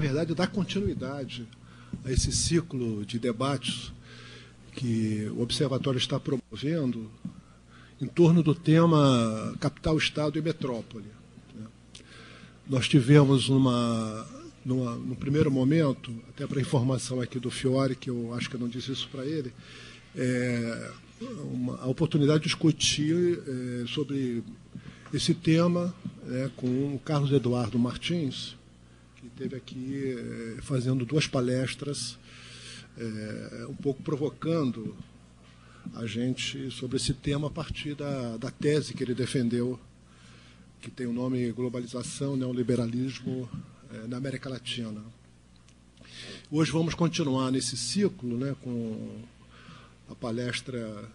na verdade, dar continuidade a esse ciclo de debates que o Observatório está promovendo em torno do tema capital, Estado e metrópole. Nós tivemos, no primeiro momento, até para informação aqui do Fiore, que eu acho que eu não disse isso para ele, a oportunidade de discutir sobre esse tema com o Carlos Eduardo Martins, que esteve aqui fazendo 2 palestras, um pouco provocando a gente sobre esse tema a partir da tese que ele defendeu, que tem o nome Globalização, Neoliberalismo na América Latina. Hoje vamos continuar nesse ciclo, com a palestra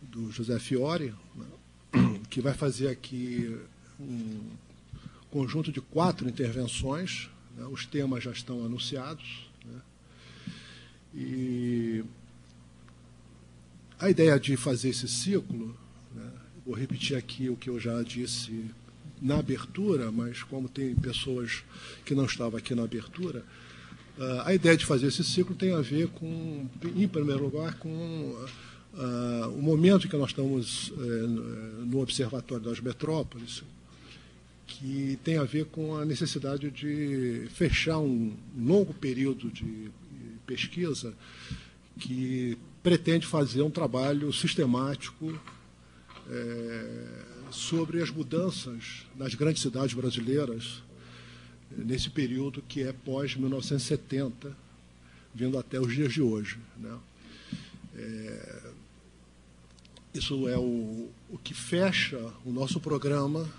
do José Fiore, que vai fazer aqui um conjunto de 4 intervenções. Os temas já estão anunciados. E a ideia de fazer esse ciclo, vou repetir aqui o que eu já disse na abertura, mas como tem pessoas que não estavam aqui na abertura, a ideia de fazer esse ciclo tem a ver com, em primeiro lugar, com o momento que nós estamos no Observatório das Metrópoles, que tem a ver com a necessidade de fechar um longo período de pesquisa que pretende fazer um trabalho sistemático sobre as mudanças nas grandes cidades brasileiras nesse período que é pós-1970, vindo até os dias de hoje. Isso é o que fecha o nosso programa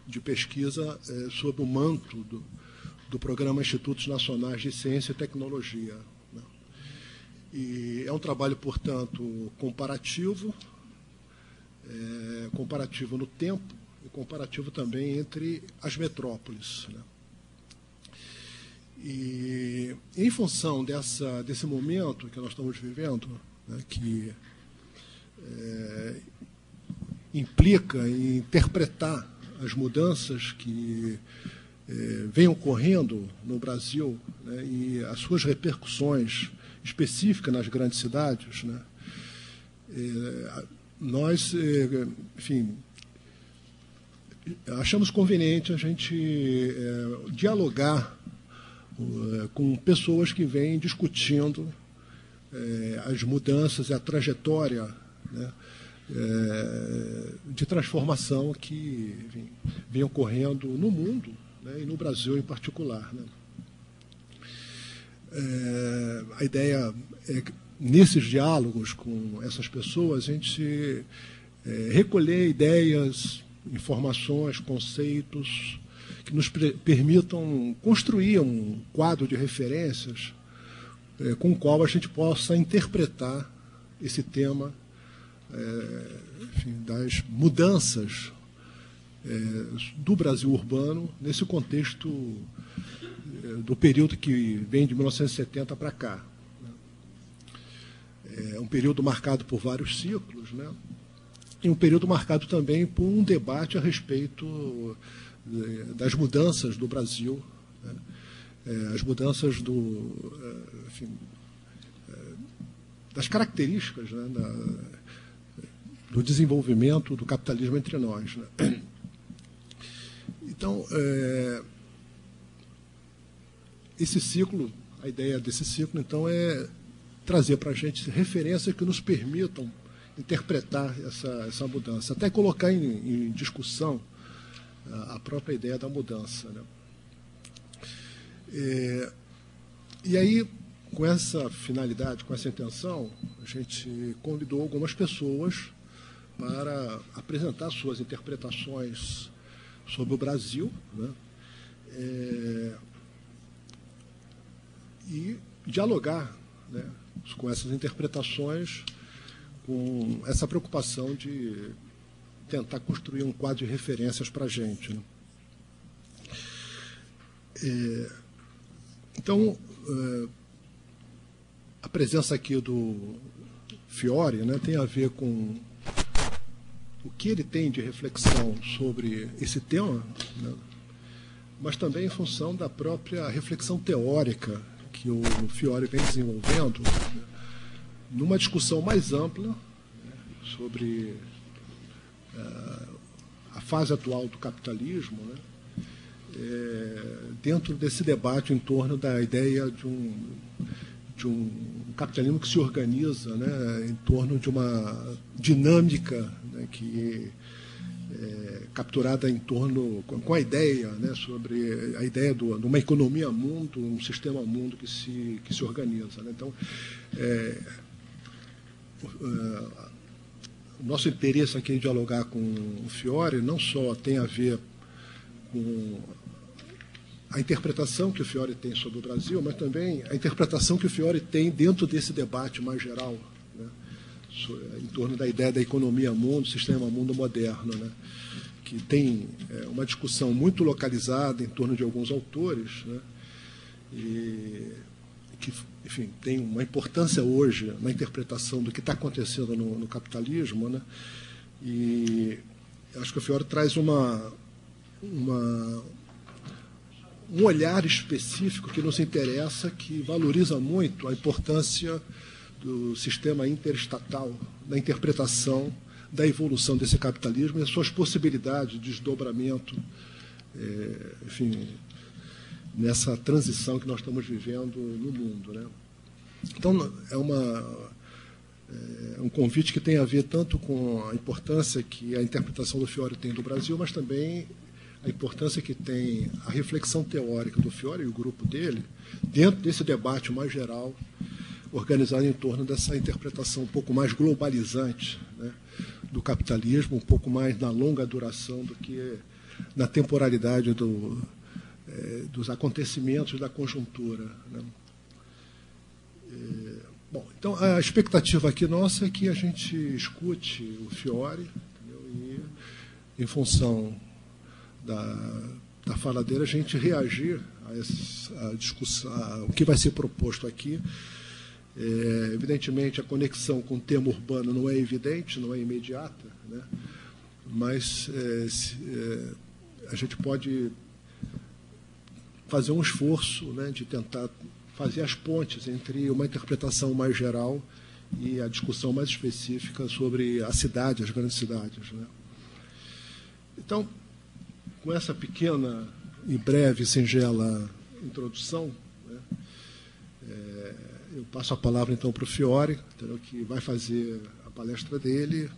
de pesquisa sob o manto do Programa Institutos Nacionais de Ciência e Tecnologia. E é um trabalho, portanto, comparativo, comparativo no tempo e comparativo também entre as metrópoles. E em função desse momento que nós estamos vivendo, que implica em interpretar as mudanças que vêm ocorrendo no Brasil, e as suas repercussões específicas nas grandes cidades, nós, enfim, achamos conveniente a gente dialogar com pessoas que vêm discutindo as mudanças e a trajetória de transformação que vem ocorrendo no mundo, e no Brasil em particular. A ideia é que, nesses diálogos com essas pessoas, a gente recolher ideias, informações, conceitos que nos permitam construir um quadro de referências com o qual a gente possa interpretar esse tema, enfim, das mudanças do Brasil urbano nesse contexto do período que vem de 1970 para cá. É um período marcado por vários ciclos, e um período marcado também por um debate a respeito das mudanças do Brasil, as mudanças enfim, das características do desenvolvimento do capitalismo entre nós. Então, esse ciclo, a ideia desse ciclo, então, é trazer para a gente referências que nos permitam interpretar essa mudança, até colocar em discussão a própria ideia da mudança. E aí, com essa finalidade, com essa intenção, a gente convidou algumas pessoas para apresentar suas interpretações sobre o Brasil, e dialogar com essas interpretações, com essa preocupação de tentar construir um quadro de referências para a gente. Então, a presença aqui do Fiore tem a ver com o que ele tem de reflexão sobre esse tema, mas também em função da própria reflexão teórica que o Fiore vem desenvolvendo, né, numa discussão mais ampla, né, sobre a fase atual do capitalismo, né, dentro desse debate em torno da ideia de um capitalismo que se organiza, né, em torno de uma dinâmica, né, que capturada em torno com a ideia, né, sobre a ideia de uma economia mundo, um sistema mundo que se organiza, né? Então, o nosso interesse aqui em dialogar com o Fiore não só tem a ver com a interpretação que o Fiore tem sobre o Brasil, mas também a interpretação que o Fiore tem dentro desse debate mais geral, né, em torno da ideia da economia mundo, sistema mundo moderno, né, que tem uma discussão muito localizada em torno de alguns autores, né, e que, enfim, tem uma importância hoje na interpretação do que está acontecendo no capitalismo, né, e acho que o Fiore traz um olhar específico que nos interessa, que valoriza muito a importância do sistema interestatal, da interpretação da evolução desse capitalismo e as suas possibilidades de desdobramento, enfim, nessa transição que nós estamos vivendo no mundo, né? Então, é um convite que tem a ver tanto com a importância que a interpretação do Fiore tem do Brasil, mas também a importância que tem a reflexão teórica do Fiore e o grupo dele dentro desse debate mais geral, organizado em torno dessa interpretação um pouco mais globalizante, né, do capitalismo, um pouco mais na longa duração do que na temporalidade dos acontecimentos da conjuntura, né. Bom, então a expectativa aqui nossa é que a gente escute o Fiore, entendeu? E, em função da fala dele, a gente reagir a discussão, o que vai ser proposto aqui. Evidentemente, a conexão com o tema urbano não é evidente, não é imediata, né? Mas a gente pode fazer um esforço, né, de tentar fazer as pontes entre uma interpretação mais geral e a discussão mais específica sobre a cidade, as grandes cidades, né? Então, com essa pequena e breve, singela introdução, né, eu passo a palavra, então, para o Fiore, entendeu, que vai fazer a palestra dele.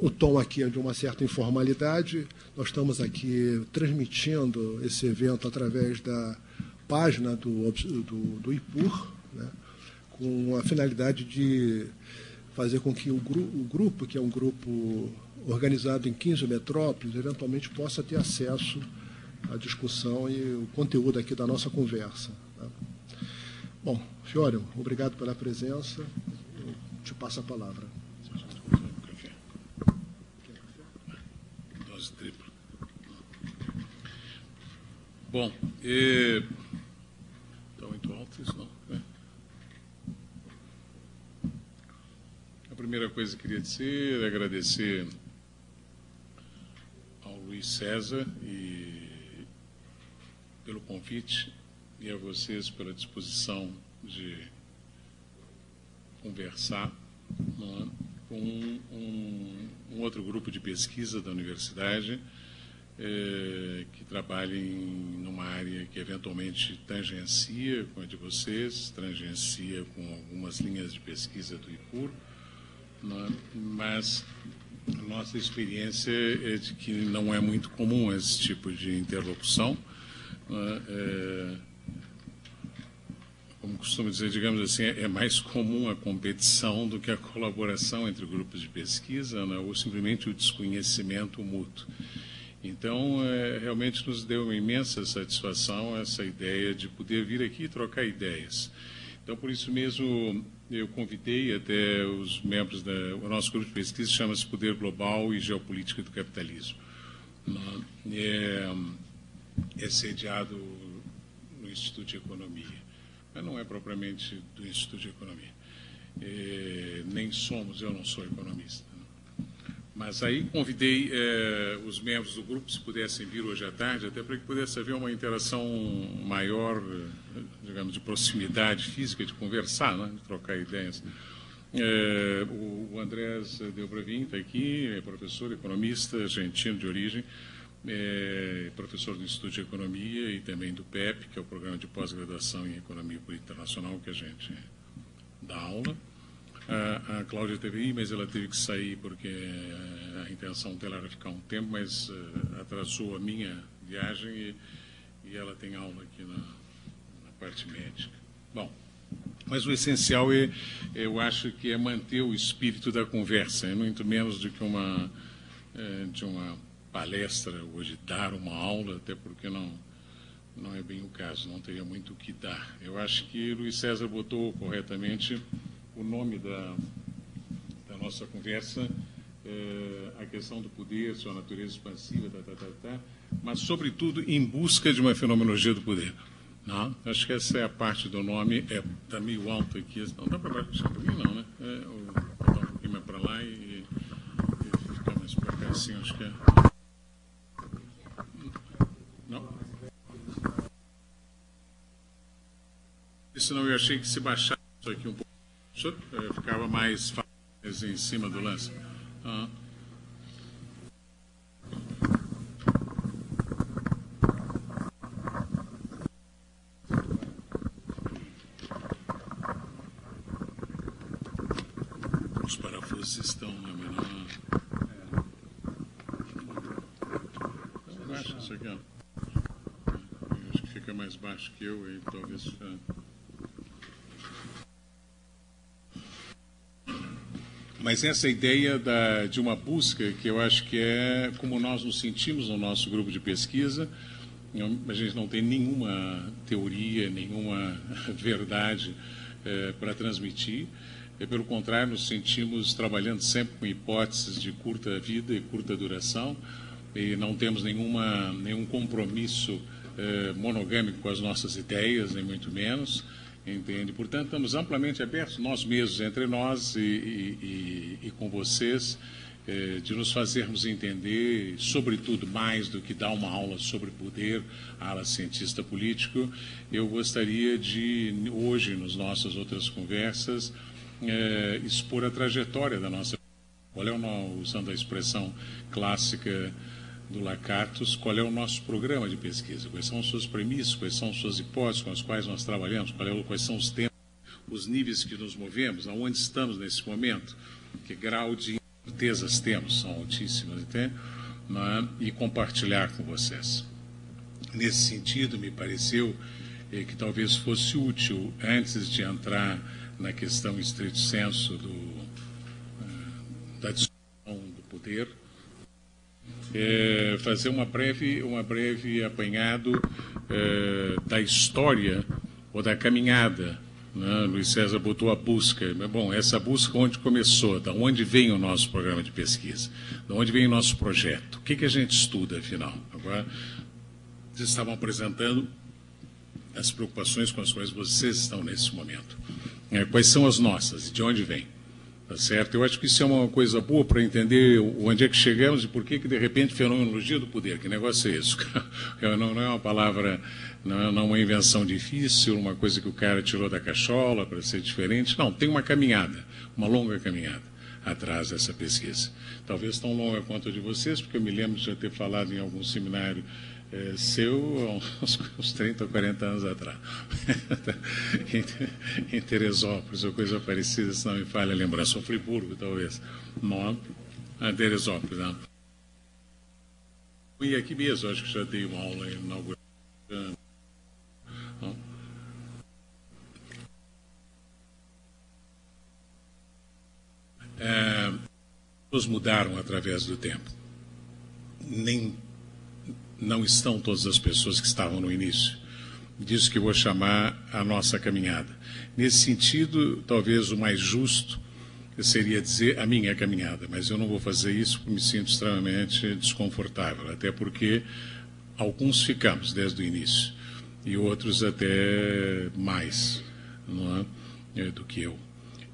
O tom aqui é de uma certa informalidade. Nós estamos aqui transmitindo esse evento através da página do IPUR, né, com a finalidade de fazer com que o grupo, que é um grupo organizado em 15 metrópoles, eventualmente possa ter acesso à discussão e o conteúdo aqui da nossa conversa, tá? Bom, Fiore, obrigado pela presença. Eu te passo a palavra. Dose tripla. Bom, está muito alto isso, não? A primeira coisa que queria dizer é agradecer ao Luiz César pelo convite e a vocês pela disposição de conversar, não é, com um outro grupo de pesquisa da universidade que trabalha numa área que eventualmente tangencia com a de vocês, tangencia com algumas linhas de pesquisa do IPUR, não é, mas a nossa experiência é de que não é muito comum esse tipo de interlocução. Como costumo dizer, digamos assim, é mais comum a competição do que a colaboração entre grupos de pesquisa, né, ou simplesmente o desconhecimento mútuo. Então, realmente nos deu uma imensa satisfação essa ideia de poder vir aqui e trocar ideias. Então, por isso mesmo, eu convidei até os membros o nosso grupo de pesquisa, chama-se Poder Global e Geopolítica do Capitalismo. É sediado no Instituto de Economia, mas não é propriamente do Instituto de Economia. Nem somos, eu não sou economista. Mas aí convidei os membros do grupo, se pudessem vir hoje à tarde, até para que pudesse haver uma interação maior, digamos, de proximidade física, de conversar, né, de trocar ideias. O Andrés Delbravin está aqui, é professor, economista, argentino de origem, professor do Instituto de Economia e também do PEP, que é o Programa de Pós-Graduação em Economia Política Internacional, que a gente dá aula. A Cláudia teve aí, mas ela teve que sair porque a intenção dela era ficar um tempo, mas atrasou a minha viagem e ela tem aula aqui na parte médica. Bom, mas o essencial eu acho que é manter o espírito da conversa, é muito menos do que de uma palestra hoje, dar uma aula, até porque não é bem o caso, não teria muito o que dar. Eu acho que Luiz César botou corretamente o nome da nossa conversa, a questão do poder, sua natureza expansiva, mas, sobretudo, em busca de uma fenomenologia do poder. Não? Acho que essa é a parte do nome, está meio alto aqui, não dá para baixar um pouquinho, não, né? Botar um pouquinho mais para lá e ficar mais para cá, assim, acho que é. Não? Senão eu achei que se baixasse isso aqui um pouco, ficava mais fácil em cima do lance. Os parafusos estão na menor. Baixo isso aqui, ó. Eu acho que fica mais baixo que eu e talvez. Mas essa ideia de uma busca, que eu acho que é como nós nos sentimos no nosso grupo de pesquisa, a gente não tem nenhuma teoria, nenhuma verdade para transmitir. Pelo contrário, nos sentimos trabalhando sempre com hipóteses de curta vida e curta duração, e não temos nenhum compromisso monogâmico com as nossas ideias, nem muito menos. Entende? Portanto, estamos amplamente abertos, nós mesmos, entre nós e com vocês, de nos fazermos entender, sobretudo, mais do que dar uma aula sobre poder, a ala cientista político. Eu gostaria de, hoje, nas nossas outras conversas, expor a trajetória da nossa... Qual é usando a expressão clássica do Lakatos, qual é o nosso programa de pesquisa, quais são as suas premissas, quais são as suas hipóteses com as quais nós trabalhamos, quais são os temas, os níveis que nos movemos, aonde estamos nesse momento, que grau de incertezas temos, são altíssimas, entende? E compartilhar com vocês. Nesse sentido, me pareceu que talvez fosse útil, antes de entrar na questão estrito sensu da discussão do poder, fazer uma breve apanhado da história ou da caminhada, né? Luiz César botou a busca. Bom, essa busca onde começou, da onde vem o nosso programa de pesquisa, da onde vem o nosso projeto, o que a gente estuda, afinal. Agora, vocês estavam apresentando as preocupações com as quais vocês estão nesse momento. Quais são as nossas e de onde vêm? Tá certo? Eu acho que isso é uma coisa boa para entender onde é que chegamos e por que de repente, fenomenologia do poder. Que negócio é isso? Não é uma palavra, não é uma invenção difícil, uma coisa que o cara tirou da cachola para ser diferente. Não, tem uma caminhada, uma longa caminhada atrás dessa pesquisa. Talvez tão longa quanto a de vocês, porque eu me lembro de já ter falado em algum seminário seu uns 30 ou 40 anos atrás, em Teresópolis, ou coisa parecida, se não me falha a lembrança, ou Friburgo, talvez. Não, Teresópolis. Não. E aqui mesmo, acho que já dei uma aula inaugural. Os mudaram através do tempo. Não estão todas as pessoas que estavam no início. Disso que eu vou chamar a nossa caminhada. Nesse sentido, talvez o mais justo seria dizer a minha caminhada, mas eu não vou fazer isso porque me sinto extremamente desconfortável, até porque alguns ficamos desde o início e outros até mais, não é, do que eu.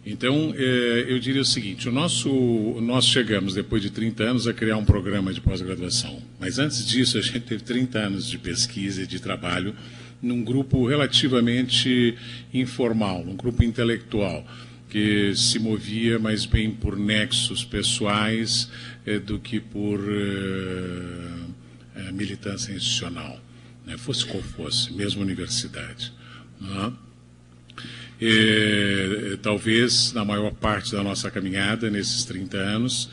Então, eu diria o seguinte, nós chegamos, depois de 30 anos, a criar um programa de pós-graduação. Mas antes disso, a gente teve 30 anos de pesquisa e de trabalho num grupo relativamente informal, num grupo intelectual, que se movia mais bem por nexos pessoais do que por militância institucional, né? Fosse qual fosse, mesmo universidade. Não é? Talvez, na maior parte da nossa caminhada, nesses 30 anos,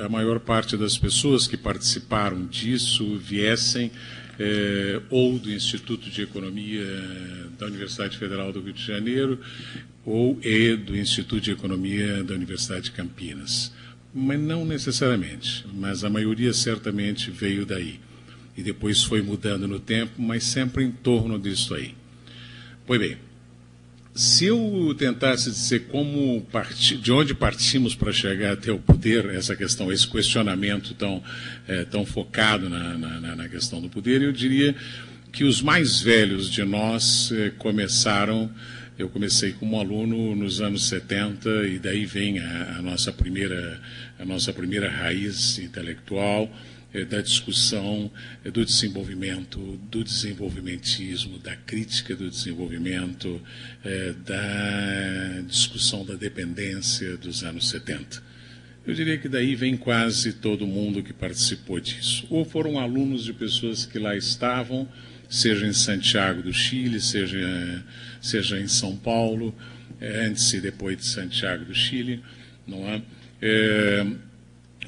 a maior parte das pessoas que participaram disso viessem ou do Instituto de Economia da Universidade Federal do Rio de Janeiro ou do Instituto de Economia da Universidade de Campinas. Mas não necessariamente, mas a maioria certamente veio daí. E depois foi mudando no tempo, mas sempre em torno disso aí. Pois bem, se eu tentasse dizer de onde partimos para chegar até o poder, essa questão, esse questionamento tão focado na questão do poder, eu diria que os mais velhos de nós começaram. Eu comecei como aluno nos anos 70 e daí vem a nossa primeira raiz intelectual da discussão do desenvolvimento, do desenvolvimentismo, da crítica do desenvolvimento, da discussão da dependência dos anos 70. Eu diria que daí vem quase todo mundo que participou disso. Ou foram alunos de pessoas que lá estavam, seja em Santiago do Chile, seja em São Paulo, antes e depois de Santiago do Chile, não é?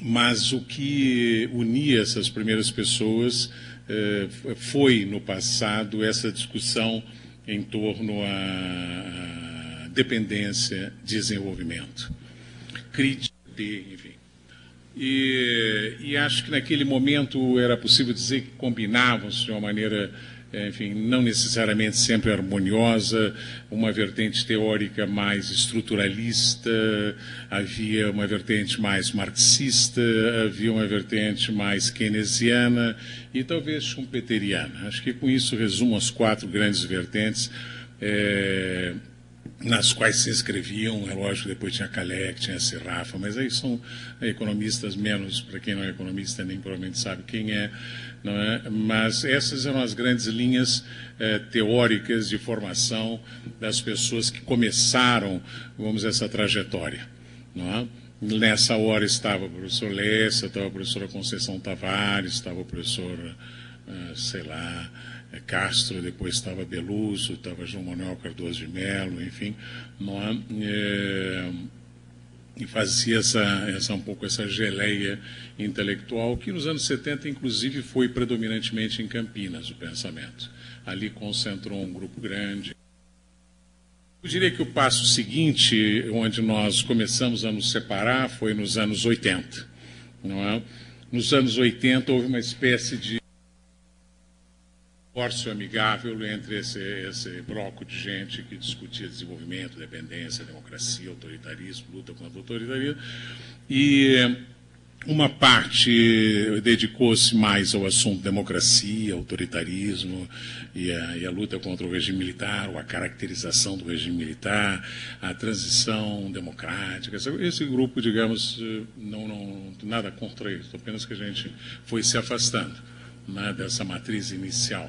Mas o que unia essas primeiras pessoas foi, no passado, essa discussão em torno à dependência, desenvolvimento, crítica, enfim. E acho que naquele momento era possível dizer que combinavam-se de uma maneira, enfim, não necessariamente sempre harmoniosa, uma vertente teórica mais estruturalista, havia uma vertente mais marxista, havia uma vertente mais keynesiana e talvez schumpeteriana. Acho que com isso resumo as 4 grandes vertentes nas quais se inscreviam, é lógico, depois tinha Kalec, tinha Serrafa, mas aí são economistas menos, para quem não é economista nem provavelmente sabe quem é, não é? Mas essas eram as grandes linhas teóricas de formação das pessoas que começaram, vamos dizer, essa trajetória, não é? Nessa hora estava o professor Lessa, estava a professora Conceição Tavares, estava o professor, sei lá, Castro, depois estava Beluso, estava João Manuel Cardoso de Mello, enfim, não é? E fazia um pouco essa geleia intelectual que nos anos 70, inclusive, foi predominantemente em Campinas, o pensamento. Ali concentrou um grupo grande. Eu diria que o passo seguinte, onde nós começamos a nos separar, foi nos anos 80. Não é? Nos anos 80 houve uma espécie de divórcio amigável entre esse bloco de gente que discutia desenvolvimento, dependência, democracia, autoritarismo, luta contra o autoritarismo, e uma parte dedicou-se mais ao assunto democracia, autoritarismo e a luta contra o regime militar, ou a caracterização do regime militar, a transição democrática. Esse grupo, digamos, não nada contra isso, apenas que a gente foi se afastando, né, dessa matriz inicial.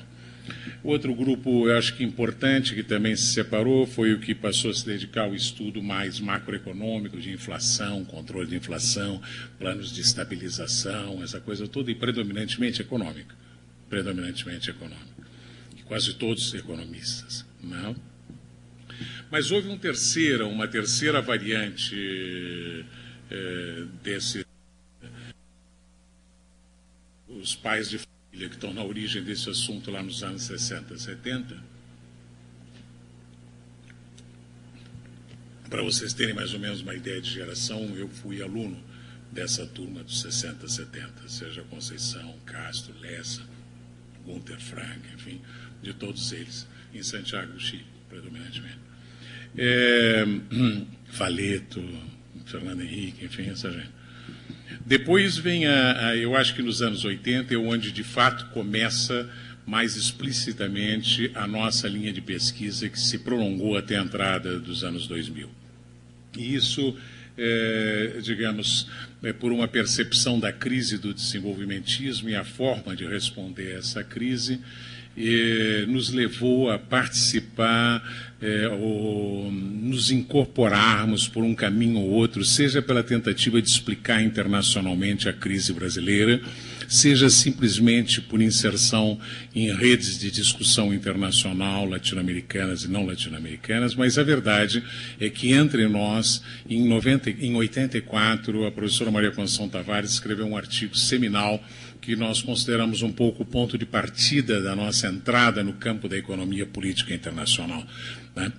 Outro grupo, eu acho que importante, que também se separou, foi o que passou a se dedicar ao estudo mais macroeconômico, de inflação, controle de inflação, planos de estabilização, essa coisa toda, e predominantemente econômica. Predominantemente econômica. E quase todos economistas. Não? Mas houve uma terceira variante desse. Os pais de que estão na origem desse assunto lá nos anos 60, 70. Para vocês terem mais ou menos uma ideia de geração, eu fui aluno dessa turma dos 60, 70, seja Conceição, Castro, Lessa, Gunther Frank, enfim, de todos eles, em Santiago do Chile, predominantemente. Faleto, Fernando Henrique, enfim, essa gente. Depois vem eu acho que nos anos 80 é onde de fato começa mais explicitamente a nossa linha de pesquisa que se prolongou até a entrada dos anos 2000. E isso, digamos, por uma percepção da crise do desenvolvimentismo e a forma de responder a essa crise, nos levou a participar ou nos incorporarmos por um caminho ou outro, seja pela tentativa de explicar internacionalmente a crise brasileira, seja simplesmente por inserção em redes de discussão internacional latino-americanas e não latino-americanas, mas a verdade é que entre nós, em 84, a professora Maria Conceição Tavares escreveu um artigo seminal que nós consideramos um pouco o ponto de partida da nossa entrada no campo da economia política internacional, né?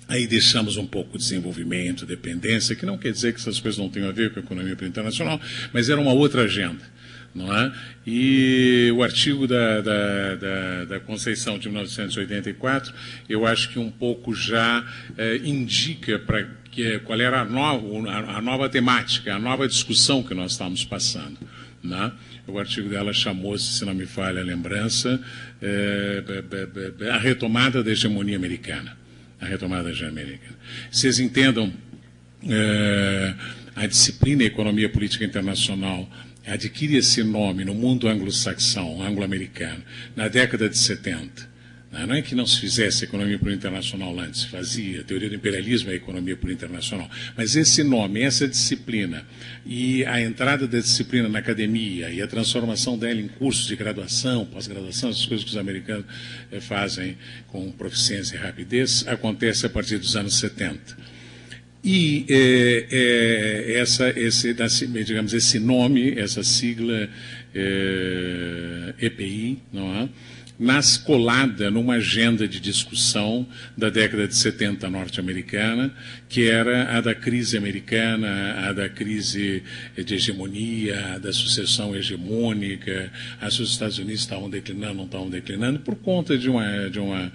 Aí deixamos um pouco o desenvolvimento, dependência, que não quer dizer que essas coisas não tenham a ver com a economia internacional, mas era uma outra agenda, não é? E o artigo da Conceição de 1984, eu acho que um pouco já indica qual era a nova temática, a nova discussão que nós estamos passando, né? O artigo dela chamou-se, se não me falha a lembrança, a retomada da hegemonia americana. A retomada da hegemonia americana. Vocês entendam, a disciplina Economia Política Internacional adquire esse nome no mundo anglo-saxão, anglo-americano, na década de 70. Não é que não se fizesse economia por internacional antes, se fazia, a teoria do imperialismo é a economia por internacional, mas esse nome, essa disciplina, e a entrada da disciplina na academia e a transformação dela em cursos de graduação, pós-graduação, essas coisas que os americanos fazem com proficiência e rapidez, acontece a partir dos anos 70. E esse nome, essa sigla EPI, não é? Nasce colada numa agenda de discussão da década de 70 norte-americana, que era a da crise americana, a da crise de hegemonia, a da sucessão hegemônica, se os Estados Unidos estavam declinando, não estavam declinando, por conta de uma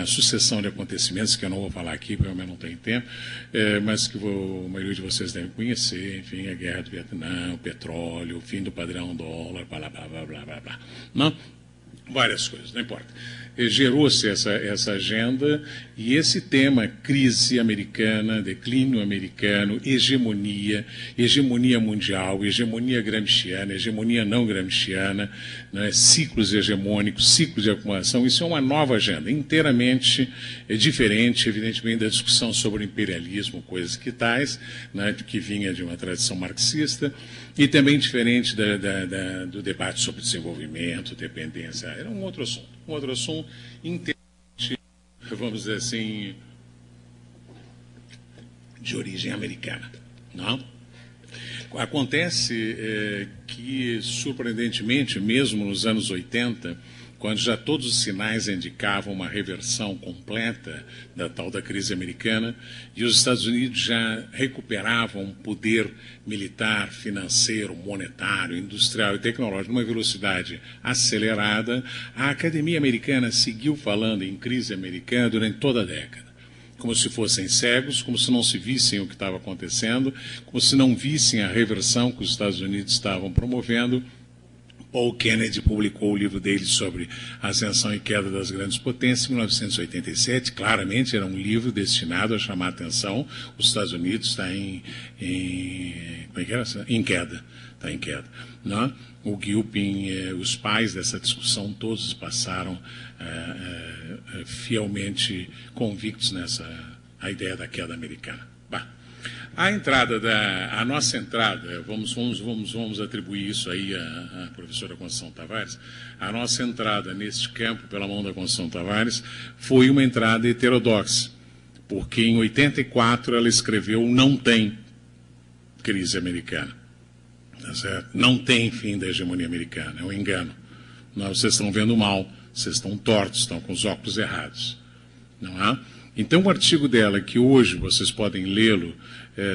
sucessão de acontecimentos que eu não vou falar aqui, porque eu não tenho tempo, mas que a maioria de vocês devem conhecer, enfim, a guerra do Vietnã, o petróleo, o fim do padrão dólar, blá, blá, blá, blá, blá, blá. Não? Várias coisas, não importa. Gerou-se essa agenda e esse tema, crise americana, declínio americano, hegemonia mundial, hegemonia gramsciana, hegemonia não gramsciana, né, ciclos hegemônicos, ciclos de acumulação, isso é uma nova agenda, inteiramente diferente, evidentemente, da discussão sobre o imperialismo, coisas que tais, né, que vinha de uma tradição marxista, e também diferente do debate sobre desenvolvimento, dependência. Era um outro assunto inteiramente, vamos dizer assim, de origem americana. Não? Acontece que, surpreendentemente, mesmo nos anos 80, quando já todos os sinais indicavam uma reversão completa da tal da crise americana, e os Estados Unidos já recuperavam um poder militar, financeiro, monetário, industrial e tecnológico numa velocidade acelerada, a Academia Americana seguiu falando em crise americana durante toda a década, como se fossem cegos, como se não se vissem o que estava acontecendo, como se não vissem a reversão que os Estados Unidos estavam promovendo. Paul Kennedy publicou o livro dele sobre a ascensão e queda das grandes potências em 1987. Claramente era um livro destinado a chamar a atenção. Os Estados Unidos está em queda. Está em queda. Não? O Gilpin, os pais dessa discussão, todos passaram fielmente convictos a ideia da queda americana. Bah. A nossa entrada, vamos atribuir isso aí à professora Conceição Tavares, a nossa entrada neste campo pela mão da Conceição Tavares foi uma entrada heterodoxa, porque em 84 ela escreveu Não tem crise americana, tá certo? Não tem fim da hegemonia americana, é um engano. Vocês estão vendo mal, vocês estão tortos, estão com os óculos errados, não é? Então, o artigo dela, que hoje vocês podem lê-lo,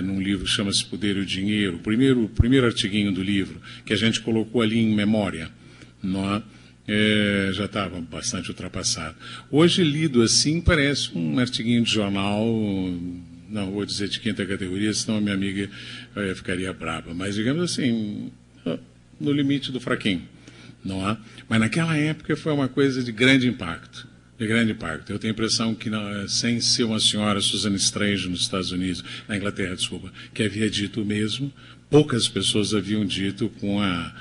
num livro que chama-se Poder e o Dinheiro, o primeiro artiguinho do livro, que a gente colocou ali em memória, não é? Já estava bastante ultrapassado. Hoje, lido assim, parece um artiguinho de jornal, não vou dizer de quinta categoria, senão a minha amiga ficaria brava, mas, digamos assim, no limite do fraquinho, não é? Mas naquela época foi uma coisa de grande impacto. De grande impacto. Eu tenho a impressão que, sem ser uma senhora Susan Strange nos Estados Unidos, na Inglaterra, desculpa, que havia dito o mesmo, poucas pessoas haviam dito com a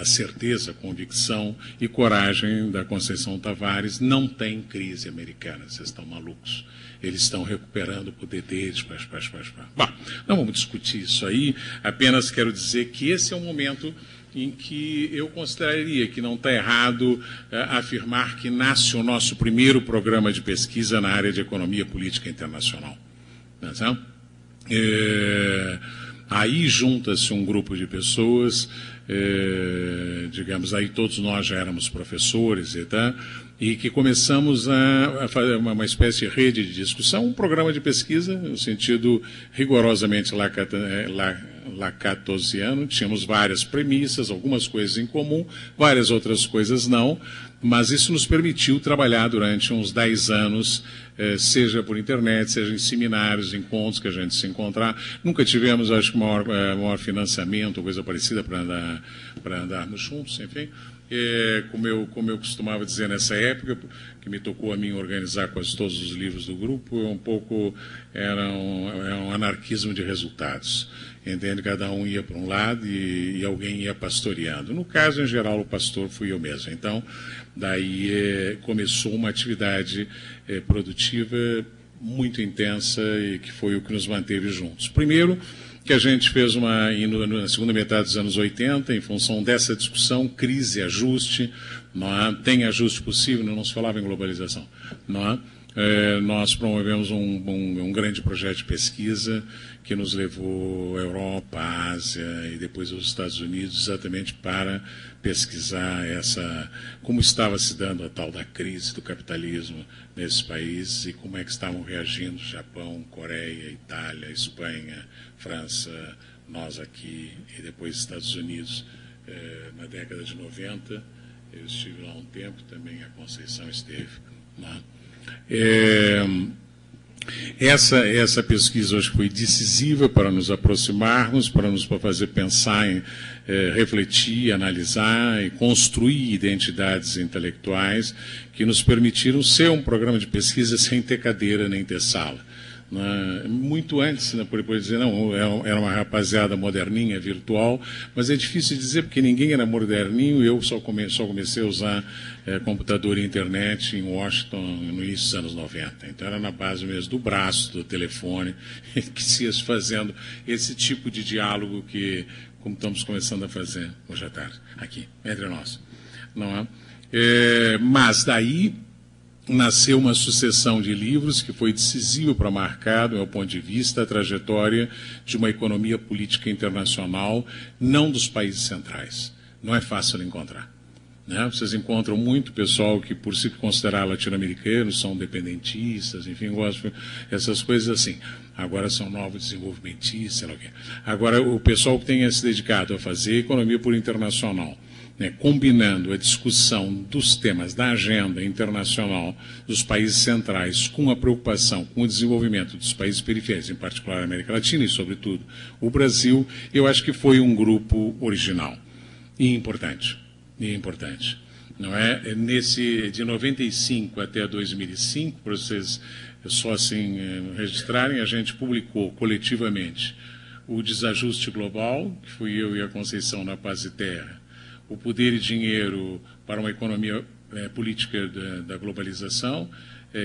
certeza, a convicção e coragem da Conceição Tavares: não tem crise americana, vocês estão malucos. Eles estão recuperando o poder deles. Bom, não vamos discutir isso aí, apenas quero dizer que esse é um momento em que eu consideraria que não está errado afirmar que nasce o nosso primeiro programa de pesquisa na área de economia política internacional. Não é? Aí junta-se um grupo de pessoas, digamos, aí todos nós já éramos professores e que começamos a fazer uma espécie de rede de discussão, um programa de pesquisa, no sentido rigorosamente lacatosiano. Tínhamos várias premissas, algumas coisas em comum, várias outras coisas não, mas isso nos permitiu trabalhar durante uns 10 anos, seja por internet, seja em seminários, encontros que a gente se encontrar. Nunca tivemos, acho que, maior financiamento ou coisa parecida para andarmos juntos, enfim. Como eu costumava dizer nessa época, que me tocou a mim organizar quase todos os livros do grupo, um pouco era um anarquismo de resultados. Entende? Cada um ia para um lado e alguém ia pastoreando. No caso, em geral, o pastor fui eu mesmo. Então, daí começou uma atividade produtiva muito intensa e que foi o que nos manteve juntos. Primeiro, que a gente fez na segunda metade dos anos 80, em função dessa discussão, crise, ajuste, não é? Tem ajuste possível, não se falava em globalização, não é? Nós promovemos um grande projeto de pesquisa que nos levou à Europa, à Ásia e depois aos Estados Unidos, exatamente para pesquisar como estava se dando a tal da crise do capitalismo nesses países e como é que estavam reagindo Japão, Coreia, Itália, Espanha, França, nós aqui e depois Estados Unidos. Na década de 90, eu estive lá um tempo, também a Conceição esteve, né? Essa pesquisa hoje foi decisiva para nos aproximarmos, para nos fazer pensar, refletir, analisar e construir identidades intelectuais que nos permitiram ser um programa de pesquisa sem ter cadeira nem ter sala. Muito antes, por depois dizer, não, era uma rapaziada moderninha, virtual, mas é difícil dizer porque ninguém era moderninho. Eu só comecei a usar computador e internet em Washington no início dos anos 90. Então era na base mesmo do braço, do telefone, que se ia fazendo esse tipo de diálogo que, como estamos começando a fazer hoje à tarde, aqui, entre nós. Não é? Mas daí nasceu uma sucessão de livros que foi decisivo para marcar, do meu ponto de vista, a trajetória de uma economia política internacional, não dos países centrais. Não é fácil de encontrar, né? Vocês encontram muito pessoal que, por se considerar latino-americanos, são dependentistas, enfim, gostam essas coisas assim. Agora são novos desenvolvimentistas, sei lá o quê. Agora, o pessoal que tenha se dedicado a fazer economia por internacional, combinando a discussão dos temas da agenda internacional dos países centrais com a preocupação com o desenvolvimento dos países periféricos, em particular a América Latina e, sobretudo, o Brasil, eu acho que foi um grupo original e importante. Não é? De 95 até 2005, para vocês só assim registrarem, a gente publicou coletivamente o Desajuste Global, que fui eu e a Conceição na Paz e Terra, o Poder e Dinheiro para uma Economia Política da Globalização,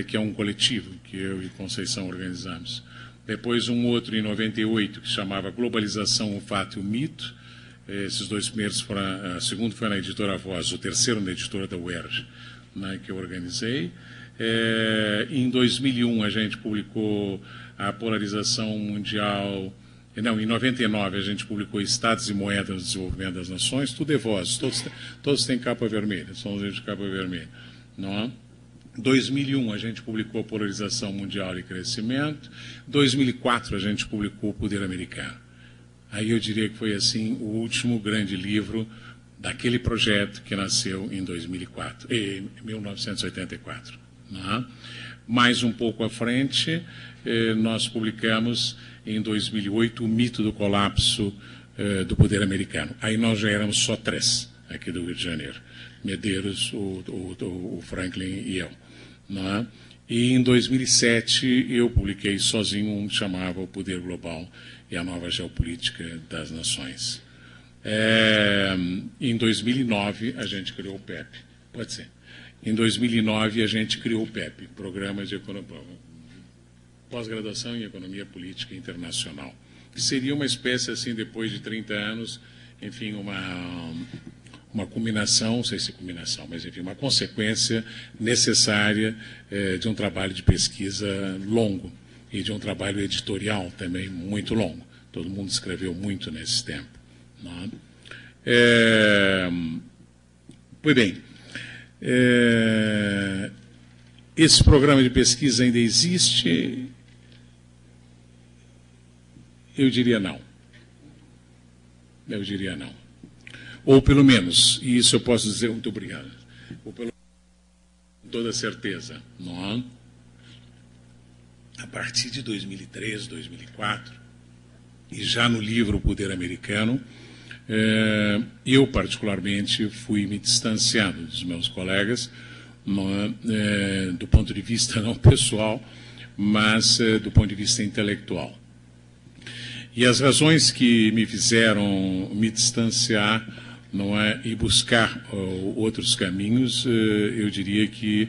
que é um coletivo que eu e Conceição organizamos. Depois um outro em 98 que chamava Globalização, o Fato e o Mito. Esses dois primeiros foram, o segundo foi na Editora Voz, o terceiro na Editora da UERJ, né, que eu organizei. Em 2001 a gente publicou a Polarização Mundial. Não, em 99 a gente publicou Estados e Moedas no Desenvolvimento das Nações, tudo é voz, todos têm capa vermelha, são os de capa vermelha. Não é? 2001 a gente publicou a Polarização Mundial e Crescimento, 2004 a gente publicou o Poder Americano. Aí eu diria que foi assim o último grande livro daquele projeto que nasceu em 1984. Não é? Mais um pouco à frente, nós publicamos em 2008 o Mito do Colapso do Poder Americano. Aí nós já éramos só 3 aqui do Rio de Janeiro. Medeiros, o Franklin e eu. Não é? E em 2007 eu publiquei sozinho um que chamava O Poder Global e a Nova Geopolítica das Nações. Em 2009 a gente criou o PEP. Pode ser. Em 2009 a gente criou o PEP, Programa de Pós-Graduação em Economia Política Internacional, que seria uma espécie, assim, depois de 30 anos, enfim, uma culminação, não sei se culminação, mas enfim, uma consequência necessária de um trabalho de pesquisa longo e de um trabalho editorial também muito longo. Todo mundo escreveu muito nesse tempo. Não é? Pois bem, esse programa de pesquisa ainda existe? Eu diria não. Eu diria não. Ou pelo menos, e isso eu posso dizer, muito obrigado, ou pelo menos, com toda certeza, não é? A partir de 2003, 2004, e já no livro O Poder Americano, eu particularmente fui me distanciando dos meus colegas, do ponto de vista não pessoal, mas do ponto de vista intelectual. E as razões que me fizeram me distanciar, não é, e buscar outros caminhos, eu diria que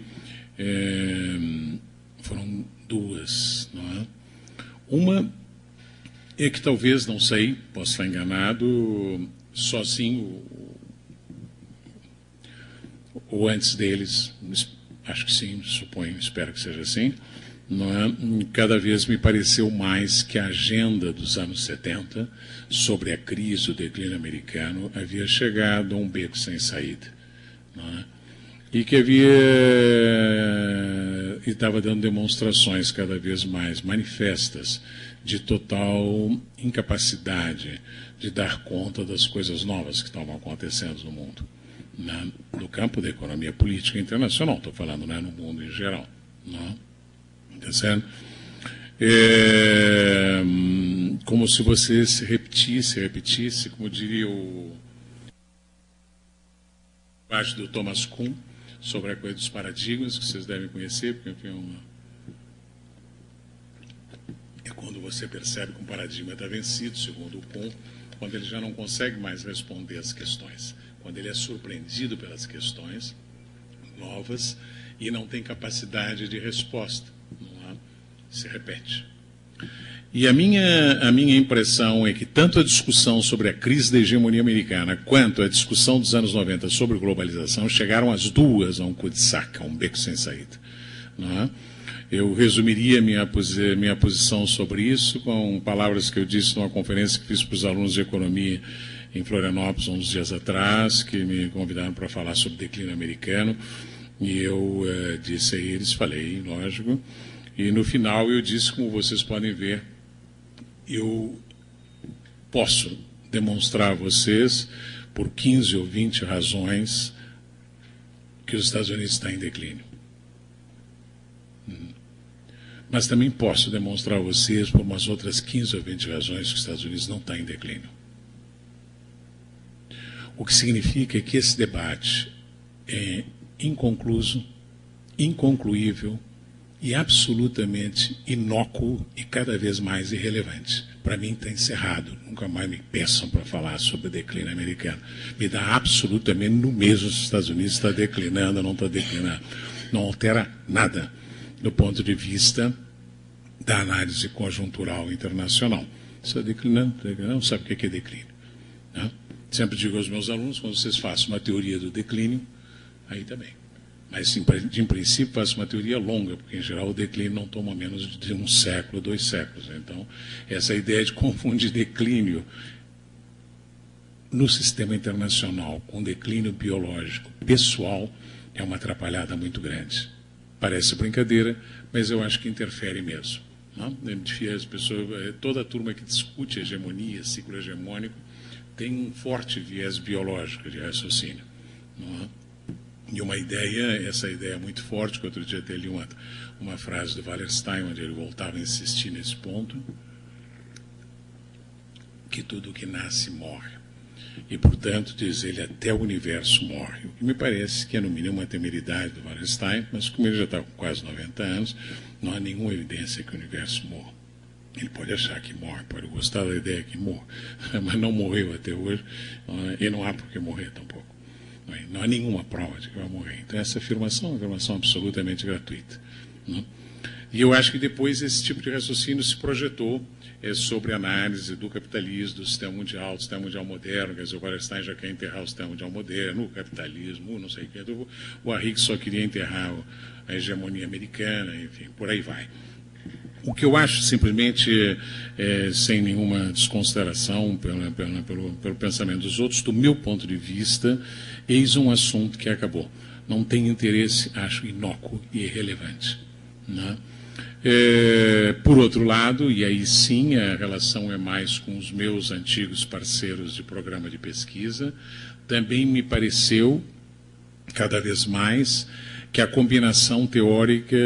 foram duas. Não é? Uma é que talvez, não sei, posso estar enganado, sozinho, ou antes deles, acho que sim, suponho, espero que seja assim, não é? Cada vez me pareceu mais que a agenda dos anos 70 sobre a crise, o declínio americano, havia chegado a um beco sem saída. Não é? E que estava dando demonstrações cada vez mais manifestas de total incapacidade de dar conta das coisas novas que estavam acontecendo no mundo. No campo da economia política internacional, estou falando, né, no mundo em geral. Não? Tá certo? Como se você se repetisse, como diria o parte do Thomas Kuhn, sobre a coisa dos paradigmas, que vocês devem conhecer, porque enfim, é quando você percebe que um paradigma está vencido, segundo o Kuhn, quando ele já não consegue mais responder às questões, quando ele é surpreendido pelas questões novas e não tem capacidade de resposta. Se repete. E a minha impressão é que tanto a discussão sobre a crise da hegemonia americana quanto a discussão dos anos 90 sobre globalização chegaram as duas a um cul-de-sac, a um beco sem saída. Não é? Eu resumiria minha posição sobre isso com palavras que eu disse numa conferência que fiz para os alunos de economia em Florianópolis uns dias atrás, que me convidaram para falar sobre o declínio americano, e eu disse a eles, falei, lógico, e no final eu disse, como vocês podem ver, eu posso demonstrar a vocês, por 15 ou 20 razões, que os Estados Unidos estão em declínio. Mas também posso demonstrar a vocês, por umas outras 15 ou 20 razões, que os Estados Unidos não estão em declínio. O que significa que esse debate é inconcluso, inconcluível, e absolutamente inócuo e cada vez mais irrelevante. Para mim está encerrado. Nunca mais me peçam para falar sobre o declínio americano. Me dá absolutamente no mesmo se os Estados Unidos está declinando ou não está declinando. Não altera nada do ponto de vista da análise conjuntural internacional. Está declinando, não sabe o que é declínio. Né? Sempre digo aos meus alunos, quando vocês façam uma teoria do declínio, aí também. Mas, em princípio, faço uma teoria longa, porque, em geral, o declínio não toma menos de 1 século, 2 séculos. Então, essa ideia de confundir declínio no sistema internacional com declínio biológico pessoal é uma atrapalhada muito grande. Parece brincadeira, mas eu acho que interfere mesmo. Não? As pessoas, toda a turma que discute hegemonia, ciclo hegemônico, tem um forte viés biológico de raciocínio. Não é? E uma ideia, essa ideia muito forte, que outro dia até li uma frase do Wallerstein, onde ele voltava a insistir nesse ponto, que tudo que nasce morre. E, portanto, diz ele, até o universo morre. O que me parece que é, no mínimo, uma temeridade do Wallerstein, mas como ele já está com quase 90 anos, não há nenhuma evidência que o universo morra. Ele pode achar que morre, pode gostar da ideia que morre, mas não morreu até hoje, e não há por que morrer tampouco. Não há nenhuma prova de que vai morrer. Então, essa afirmação é uma afirmação absolutamente gratuita. Não? E eu acho que depois esse tipo de raciocínio se projetou sobre a análise do capitalismo, do sistema mundial moderno. Quer dizer, o Wallerstein já quer enterrar o sistema mundial moderno, o capitalismo, não sei o que. O Arrighi só queria enterrar a hegemonia americana, enfim, por aí vai. O que eu acho, simplesmente, sem nenhuma desconsideração pelo pensamento dos outros, do meu ponto de vista, eis um assunto que acabou. Não tem interesse, acho inócuo e irrelevante. Né? Por outro lado, e aí sim a relação é mais com os meus antigos parceiros de programa de pesquisa, também me pareceu, cada vez mais, que a combinação teórica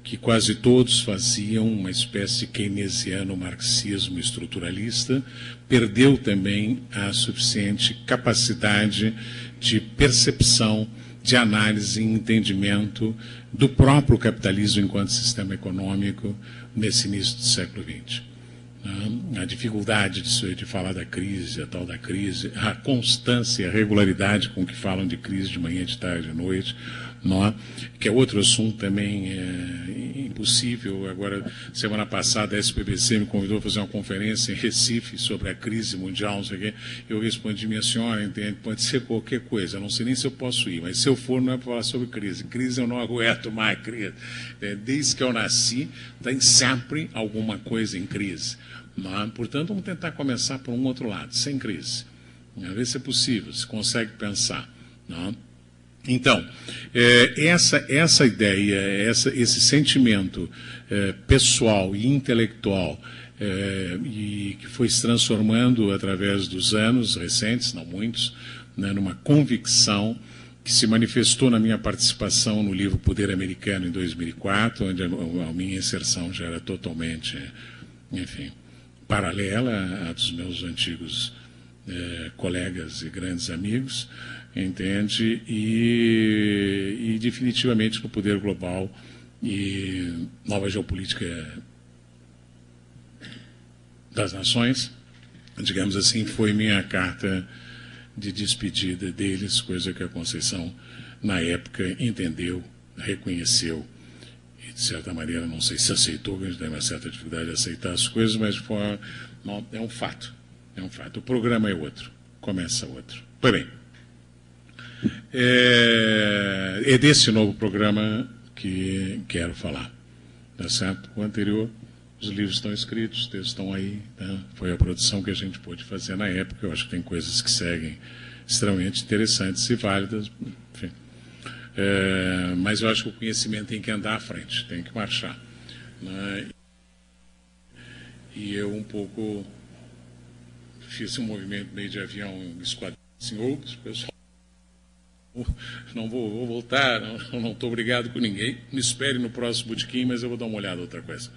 que quase todos faziam, uma espécie de keynesiano marxismo estruturalista, perdeu também a suficiente capacidade de percepção, de análise e entendimento do próprio capitalismo enquanto sistema econômico nesse início do século XX. A dificuldade de falar da crise, a tal da crise, a constância, a regularidade com que falam de crise de manhã, de tarde, de noite, que é outro assunto também impossível. Agora, semana passada, a SPBC me convidou a fazer uma conferência em Recife sobre a crise mundial, não sei o quê. Eu respondi, minha senhora, entende, pode ser qualquer coisa, eu não sei nem se eu posso ir, mas se eu for, não é para falar sobre crise. Crise eu não aguento mais, crise. Desde que eu nasci, tem sempre alguma coisa em crise. Portanto, vamos tentar começar por um outro lado, sem crise. A ver se é possível, se consegue pensar. Então, essa ideia, esse sentimento pessoal e intelectual e que foi se transformando através dos anos recentes, não muitos, numa convicção que se manifestou na minha participação no livro Poder Americano em 2004, onde a minha inserção já era totalmente, enfim, paralela à dos meus antigos colegas e grandes amigos, entende? E definitivamente no poder global e nova geopolítica das nações, digamos assim, foi minha carta de despedida deles, coisa que a Conceição, na época, entendeu, reconheceu e, de certa maneira, não sei se aceitou, porque a gente tem uma certa dificuldade de aceitar as coisas, mas é um fato. É um fato. O programa é outro, começa outro. Pois bem, é desse novo programa que quero falar. Tá certo? O anterior, os livros estão escritos, os textos estão aí. Tá? Foi a produção que a gente pôde fazer na época. Eu acho que tem coisas que seguem extremamente interessantes e válidas. Enfim. Mas eu acho que o conhecimento tem que andar à frente, tem que marchar. Né? E eu um pouco fiz um movimento meio de avião esquadrão assim, outros, pessoal. Não vou voltar, não estou brigado com ninguém. Me espere no próximo botequim, mas eu vou dar uma olhada em outra coisa.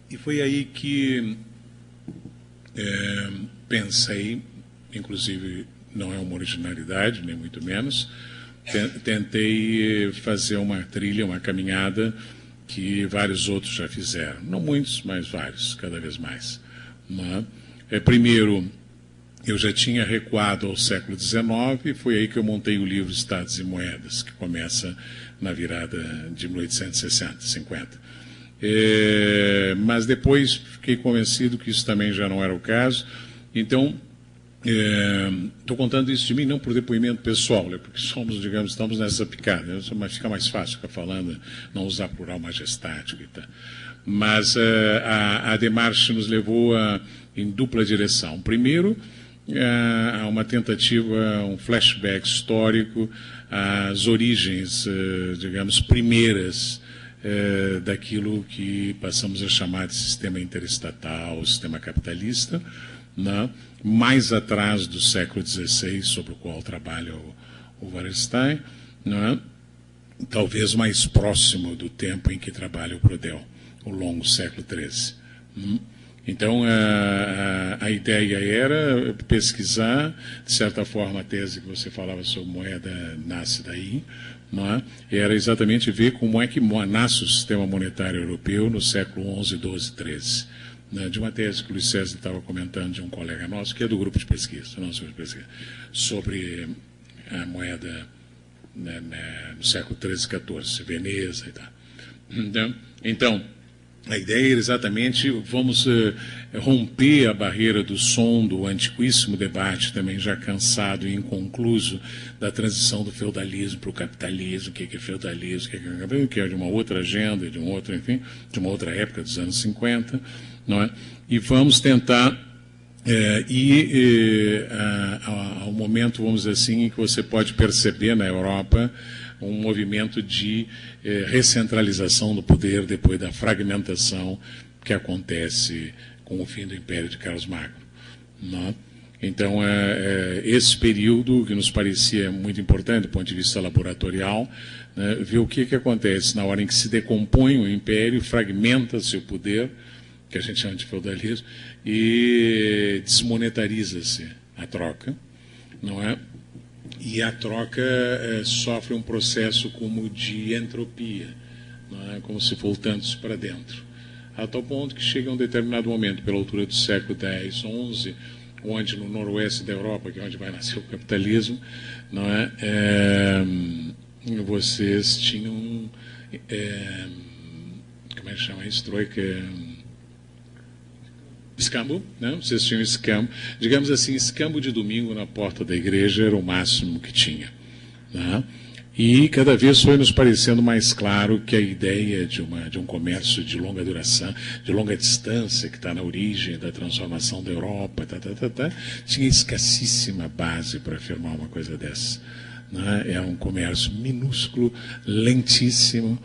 E foi aí que pensei, inclusive não é uma originalidade, nem muito menos, tentei fazer uma trilha, uma caminhada que vários outros já fizeram. Não muitos, mas vários, cada vez mais. Primeiro, eu já tinha recuado ao século XIX e foi aí que eu montei o livro Estados e Moedas, que começa na virada de 1860, 50. Mas depois fiquei convencido que isso também já não era o caso. Então, estou contando isso de mim não por depoimento pessoal, porque estamos nessa picada, mas fica mais fácil ficar falando, não usar plural majestático e tal. Mas a demarche nos levou em dupla direção. Primeiro, há uma tentativa, um flashback histórico às origens, digamos, primeiras daquilo que passamos a chamar de sistema interestatal, sistema capitalista, né? Mais atrás do século XVI, sobre o qual trabalha o Wallerstein, né? Talvez mais próximo do tempo em que trabalha o Brodel, o longo século XIII. Então, a ideia era pesquisar, de certa forma, a tese que você falava sobre moeda nasce daí, não é? Era exatamente ver como é que nasce o sistema monetário europeu no século XI, XII, XIII. Né? De uma tese que o Luiz César estava comentando de um colega nosso, que é do grupo de pesquisa, sobre a moeda, né, no século XIII, XIV, Veneza e tal. Então, a ideia era exatamente, vamos romper a barreira do som do antiquíssimo debate, também já cansado e inconcluso, da transição do feudalismo para o capitalismo, o que é feudalismo, que é de uma outra agenda, de um outro, enfim, de uma outra época dos anos 50, não é? E vamos tentar ao momento, vamos dizer assim, em que você pode perceber na Europa um movimento de recentralização do poder depois da fragmentação que acontece com o fim do Império de Carlos Magno. Não? Então, esse período que nos parecia muito importante do ponto de vista laboratorial, né, ver o que acontece na hora em que se decompõe o Império, fragmenta-se o poder, que a gente chama de feudalismo, e desmonetariza-se a troca, não é? E a troca sofre um processo como de entropia, não é? Como se voltando-se para dentro. A tal ponto que chega a um determinado momento, pela altura do século X, XI, onde no noroeste da Europa, que é onde vai nascer o capitalismo, não é? Vocês tinham, como é que chama isso? Troika... Escambo, né? Vocês tinham escambo. Digamos assim, escambo de domingo na porta da igreja era o máximo que tinha. Né? E cada vez foi nos parecendo mais claro que a ideia de um comércio de longa duração, de longa distância, que está na origem da transformação da Europa, tinha escassíssima base para afirmar uma coisa dessa. Né? É um comércio minúsculo, lentíssimo,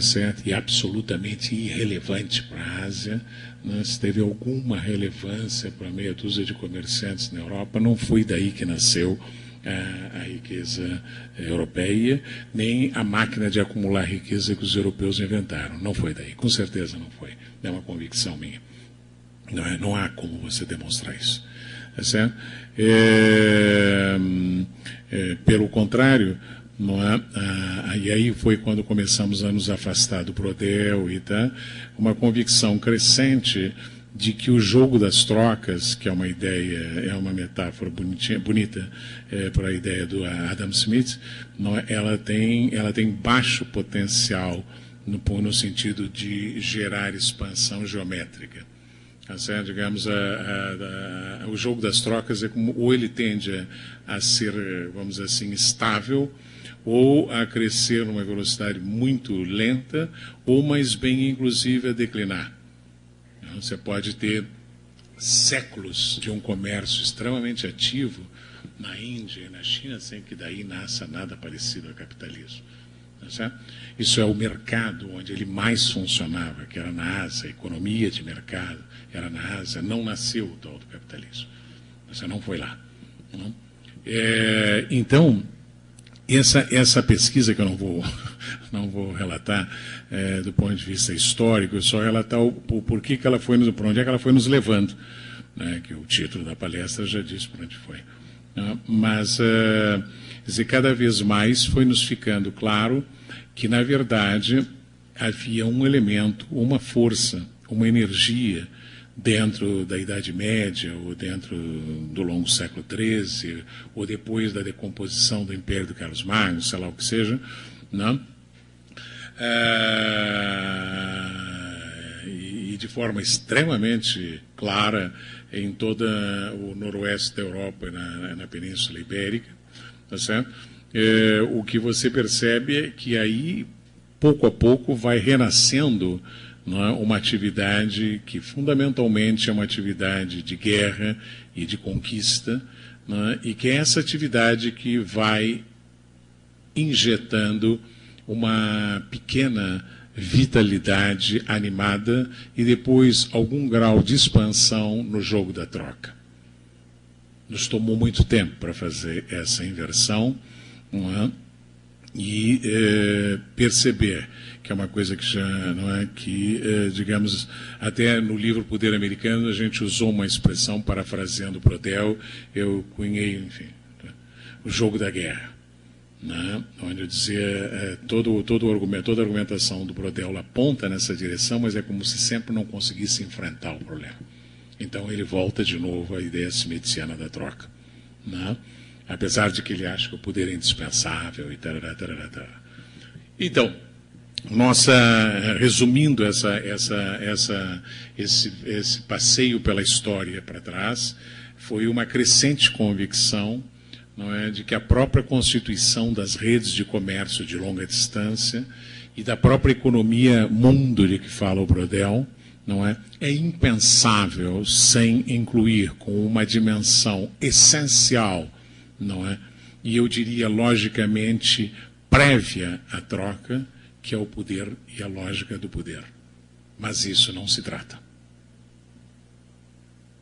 certo? E absolutamente irrelevante para a Ásia. Né? Se teve alguma relevância para meia dúzia de comerciantes na Europa, não foi daí que nasceu a riqueza europeia, nem a máquina de acumular riqueza que os europeus inventaram. Não foi daí, com certeza não foi. É uma convicção minha. Não há como você demonstrar isso. Tá certo? Pelo contrário, não é? E aí foi quando começamos a nos afastar do Brodel e uma convicção crescente de que o jogo das trocas, que é uma ideia, é uma metáfora bonita para a ideia do Adam Smith, não é? ela tem baixo potencial no sentido de gerar expansão geométrica. Assim, digamos, o jogo das trocas é como, ou ele tende a ser, vamos dizer assim, estável, ou a crescer numa velocidade muito lenta, ou mais bem, inclusive, a declinar. Você pode ter séculos de um comércio extremamente ativo na Índia e na China, sem que daí nasça nada parecido ao capitalismo. Isso é o mercado onde ele mais funcionava, que era na Ásia, a economia de mercado era na Ásia, não nasceu o tal do capitalismo. Você não foi lá. Não? Então, essa pesquisa que eu não vou relatar do ponto de vista histórico, eu só relatar o porquê que ela foi, por onde é que ela foi nos levando, né, que o título da palestra já disse por onde foi. Mas, dizer, cada vez mais foi nos ficando claro que, na verdade, havia um elemento, uma força, uma energia dentro da Idade Média, ou dentro do longo século XIII, ou depois da decomposição do Império de Carlos Magno, sei lá o que seja, não? E de forma extremamente clara em todo o noroeste da Europa e na Península Ibérica, tá certo? O que você percebe é que aí, pouco a pouco, vai renascendo, não é, uma atividade que fundamentalmente é uma atividade de guerra e de conquista, não é, e que é essa atividade que vai injetando uma pequena vitalidade animada e depois algum grau de expansão no jogo da troca. Nos tomou muito tempo para fazer essa inversão, não é? E perceber que é uma coisa que já não é que, digamos, até no livro Poder Americano a gente usou uma expressão parafraseando Brodel, eu cunhei, enfim, o jogo da guerra, né? Onde eu dizia todo o argumento, toda a argumentação do Brodel aponta nessa direção, mas é como se sempre não conseguisse enfrentar o problema. Então ele volta de novo à ideia smithsiana da troca, né? Apesar de que ele acha que o poder é indispensável e tarará, tarará, tarará. Então, resumindo esse passeio pela história para trás, foi uma crescente convicção, não é, de que a própria constituição das redes de comércio de longa distância e da própria economia mundo de que fala o Brodel, não é impensável sem incluir com uma dimensão essencial, não é, e eu diria logicamente prévia à troca, que é o poder e a lógica do poder. Mas isso não se trata.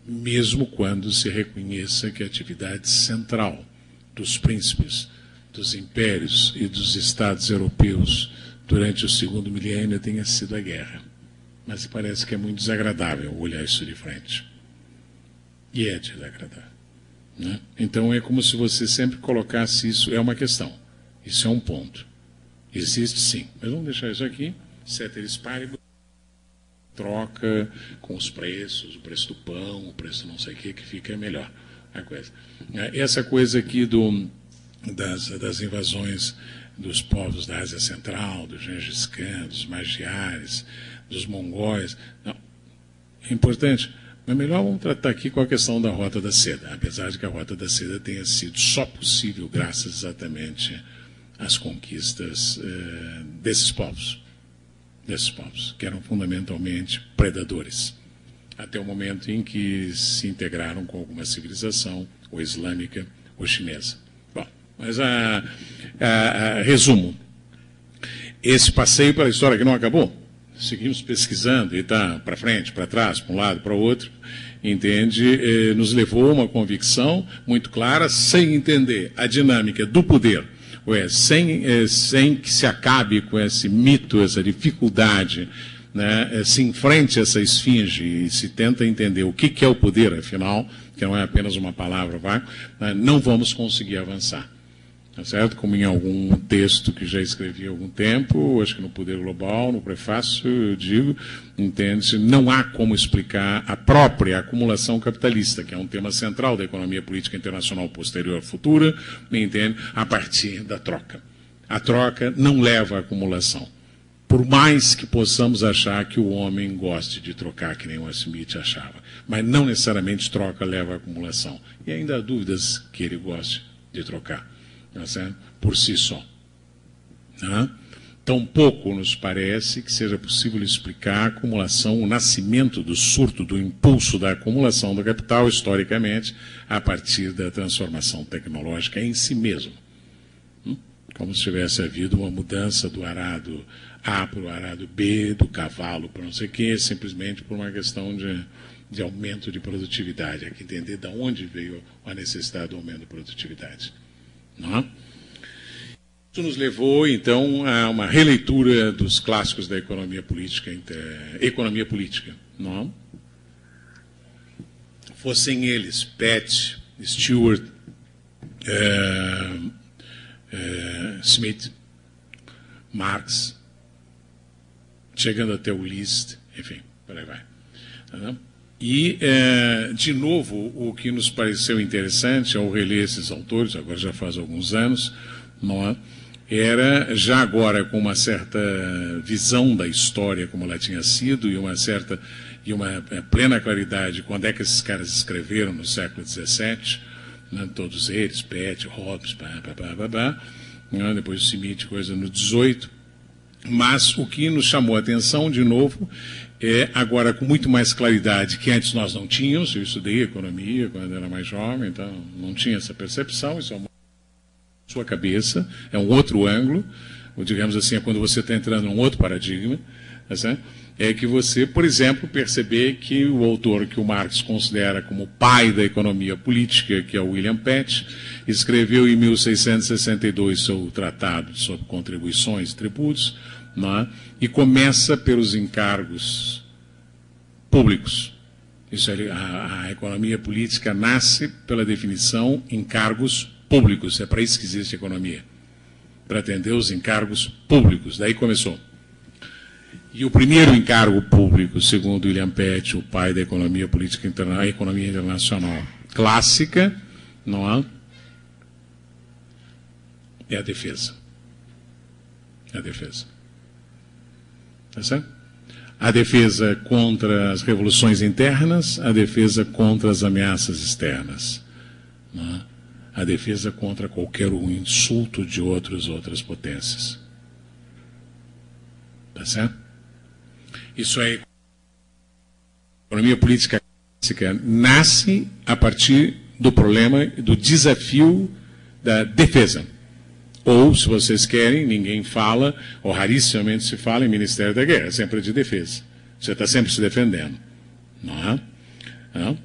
Mesmo quando se reconheça que a atividade central dos príncipes, dos impérios e dos estados europeus durante o segundo milênio tenha sido a guerra. Mas parece que é muito desagradável olhar isso de frente. E é desagradável, né? Então é como se você sempre colocasse isso, é uma questão, isso é um ponto. Existe sim, mas vamos deixar isso aqui, ceteris paribus, troca com os preços, o preço do pão, o preço não sei o que fica melhor a coisa. Essa coisa aqui das invasões dos povos da Ásia Central, do Gengis Khan, dos magiares, dos mongóis, não, é importante, mas melhor vamos tratar aqui com a questão da Rota da Seda, apesar de que a Rota da Seda tenha sido só possível graças exatamente às conquistas desses povos, que eram fundamentalmente predadores, até o momento em que se integraram com alguma civilização, ou islâmica, ou chinesa. Bom, mas resumo, esse passeio pela história que não acabou, seguimos pesquisando e está para frente, para trás, para um lado, para o outro, entende? Nos levou a uma convicção muito clara, sem entender a dinâmica do poder, sem que se acabe com esse mito, essa dificuldade, né? Se enfrente essa esfinge e se tenta entender o que é o poder, afinal, que não é apenas uma palavra vaga, né? Não vamos conseguir avançar. Tá certo? Como em algum texto que já escrevi há algum tempo, acho que no Poder Global, no prefácio, eu digo, entende-se, não há como explicar a própria acumulação capitalista, que é um tema central da economia política internacional posterior futura, entende? A partir da troca. A troca não leva à acumulação. Por mais que possamos achar que o homem goste de trocar, que nem o Smith achava, mas não necessariamente troca leva à acumulação. E ainda há dúvidas que ele goste de trocar. Por si só. Tampouco nos parece que seja possível explicar a acumulação, o nascimento do surto, do impulso da acumulação do capital, historicamente, a partir da transformação tecnológica em si mesmo. Como se tivesse havido uma mudança do arado A para o arado B, do cavalo para não sei o quê, simplesmente por uma questão de aumento de produtividade. Há que entender de onde veio a necessidade do aumento de produtividade. Não? Isso nos levou, então, a uma releitura dos clássicos da economia política. Não? Fossem eles Pett, Stewart, Smith, Marx, chegando até o List, enfim, por aí vai. Não? E, de novo, o que nos pareceu interessante ao reler esses autores, agora já faz alguns anos, não é? Era, já agora com uma certa visão da história como ela tinha sido e uma plena claridade quando é que esses caras escreveram no século XVII, né? Todos eles, Pett, Hobbes, né? Depois o Smith, coisa no XVIII, mas o que nos chamou a atenção, de novo, agora com muito mais claridade que antes nós não tínhamos. Eu estudei economia quando era mais jovem, então não tinha essa percepção, isso é uma sua cabeça, é um outro ângulo, ou digamos assim, é quando você está entrando num outro paradigma, tá certo? É que você, por exemplo, perceber que o autor que o Marx considera como pai da economia política, que é o William Pett, escreveu em 1662 seu tratado sobre contribuições e tributos, né, e começa pelos encargos públicos. Isso é, a economia política nasce pela definição encargos públicos. É para isso que existe economia, para atender os encargos públicos. Daí começou. E o primeiro encargo público, segundo William Pett, o pai da economia política a economia internacional clássica, não é a defesa. É a defesa. Tá certo? A defesa contra as revoluções internas, a defesa contra as ameaças externas, não é? A defesa contra qualquer insulto de outras potências. Tá certo? Isso é, a economia política clássica nasce a partir do problema, do desafio da defesa. Ou, se vocês querem, ninguém fala, ou rarissimamente se fala em Ministério da Guerra, sempre de defesa. Você está sempre se defendendo. Não é? Não?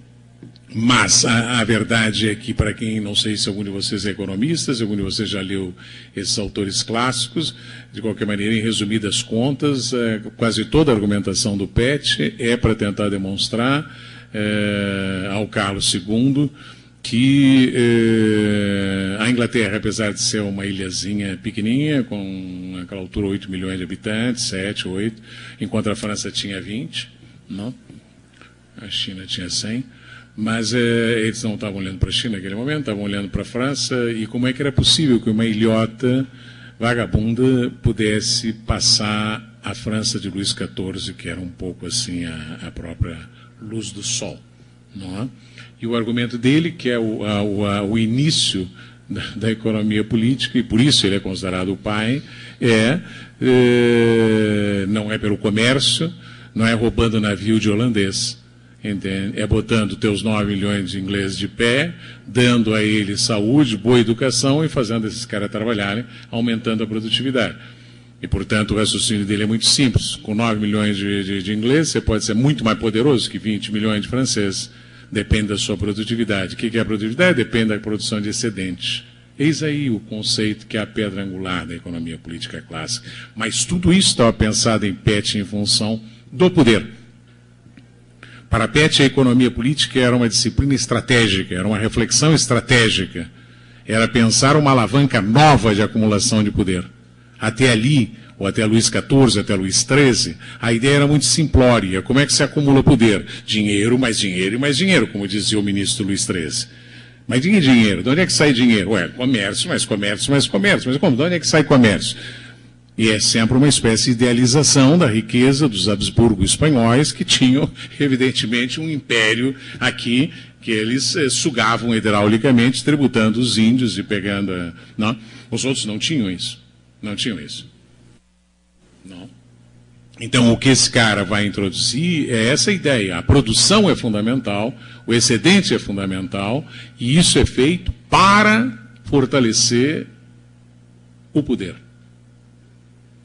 Mas a verdade é que, para quem, não sei se algum de vocês é economista, se algum de vocês já leu esses autores clássicos, de qualquer maneira, em resumidas contas, quase toda a argumentação do Pett é para tentar demonstrar ao Carlos II que a Inglaterra, apesar de ser uma ilhazinha pequenininha, com naquela altura 8 milhões de habitantes, 7, 8, enquanto a França tinha 20, não? A China tinha 100, mas eles não estavam olhando para a China naquele momento, estavam olhando para a França, e como é que era possível que uma ilhota vagabunda pudesse passar a França de Luís XIV, que era um pouco assim a própria luz do sol, não é? E o argumento dele, que é o início da economia política, e por isso ele é considerado o pai, não é pelo comércio, não é roubando navio de holandês, entende? É botando teus 9 milhões de ingleses de pé, dando a eles saúde, boa educação e fazendo esses caras trabalharem, aumentando a produtividade. E, portanto, o raciocínio dele é muito simples. Com 9 milhões de ingleses, você pode ser muito mais poderoso que 20 milhões de franceses. Depende da sua produtividade. O que é a produtividade? Depende da produção de excedentes. Eis aí o conceito que é a pedra angular da economia política clássica. Mas tudo isso estava pensado em Pett em função do poder. Para Pett, a economia política era uma disciplina estratégica, era uma reflexão estratégica. Era pensar uma alavanca nova de acumulação de poder. Até ali, ou até Luís XIV, até Luís XIII, a ideia era muito simplória. Como é que se acumula poder? Dinheiro, mais dinheiro e mais dinheiro, como dizia o ministro Luís XIII. Mas dinheiro, de onde é que sai dinheiro? Ué, comércio, mais comércio, mais comércio. Mas como? De onde é que sai comércio? E é sempre uma espécie de idealização da riqueza dos Habsburgo espanhóis, que tinham, evidentemente, um império aqui, que eles sugavam hidraulicamente, tributando os índios e pegando... Não? Os outros não tinham isso. Não tinham isso. Não. Então, o que esse cara vai introduzir é essa ideia. A produção é fundamental, o excedente é fundamental, e isso é feito para fortalecer o poder.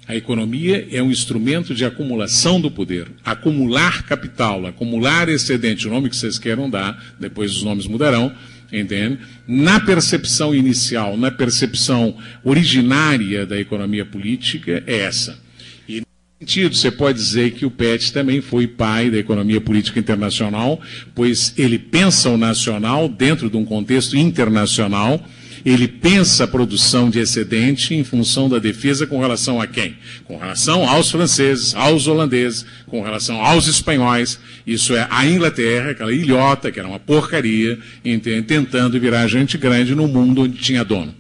A economia é um instrumento de acumulação do poder. Acumular capital, acumular excedente, o nome que vocês queiram dar, depois os nomes mudarão, entende? Na percepção inicial, na percepção originária da economia política, é essa. E nesse sentido, você pode dizer que o Pett também foi pai da economia política internacional, pois ele pensa o nacional dentro de um contexto internacional. Ele pensa a produção de excedente em função da defesa com relação a quem? Com relação aos franceses, aos holandeses, com relação aos espanhóis. Isso é a Inglaterra, aquela ilhota, que era uma porcaria, tentando virar gente grande no mundo onde tinha dono.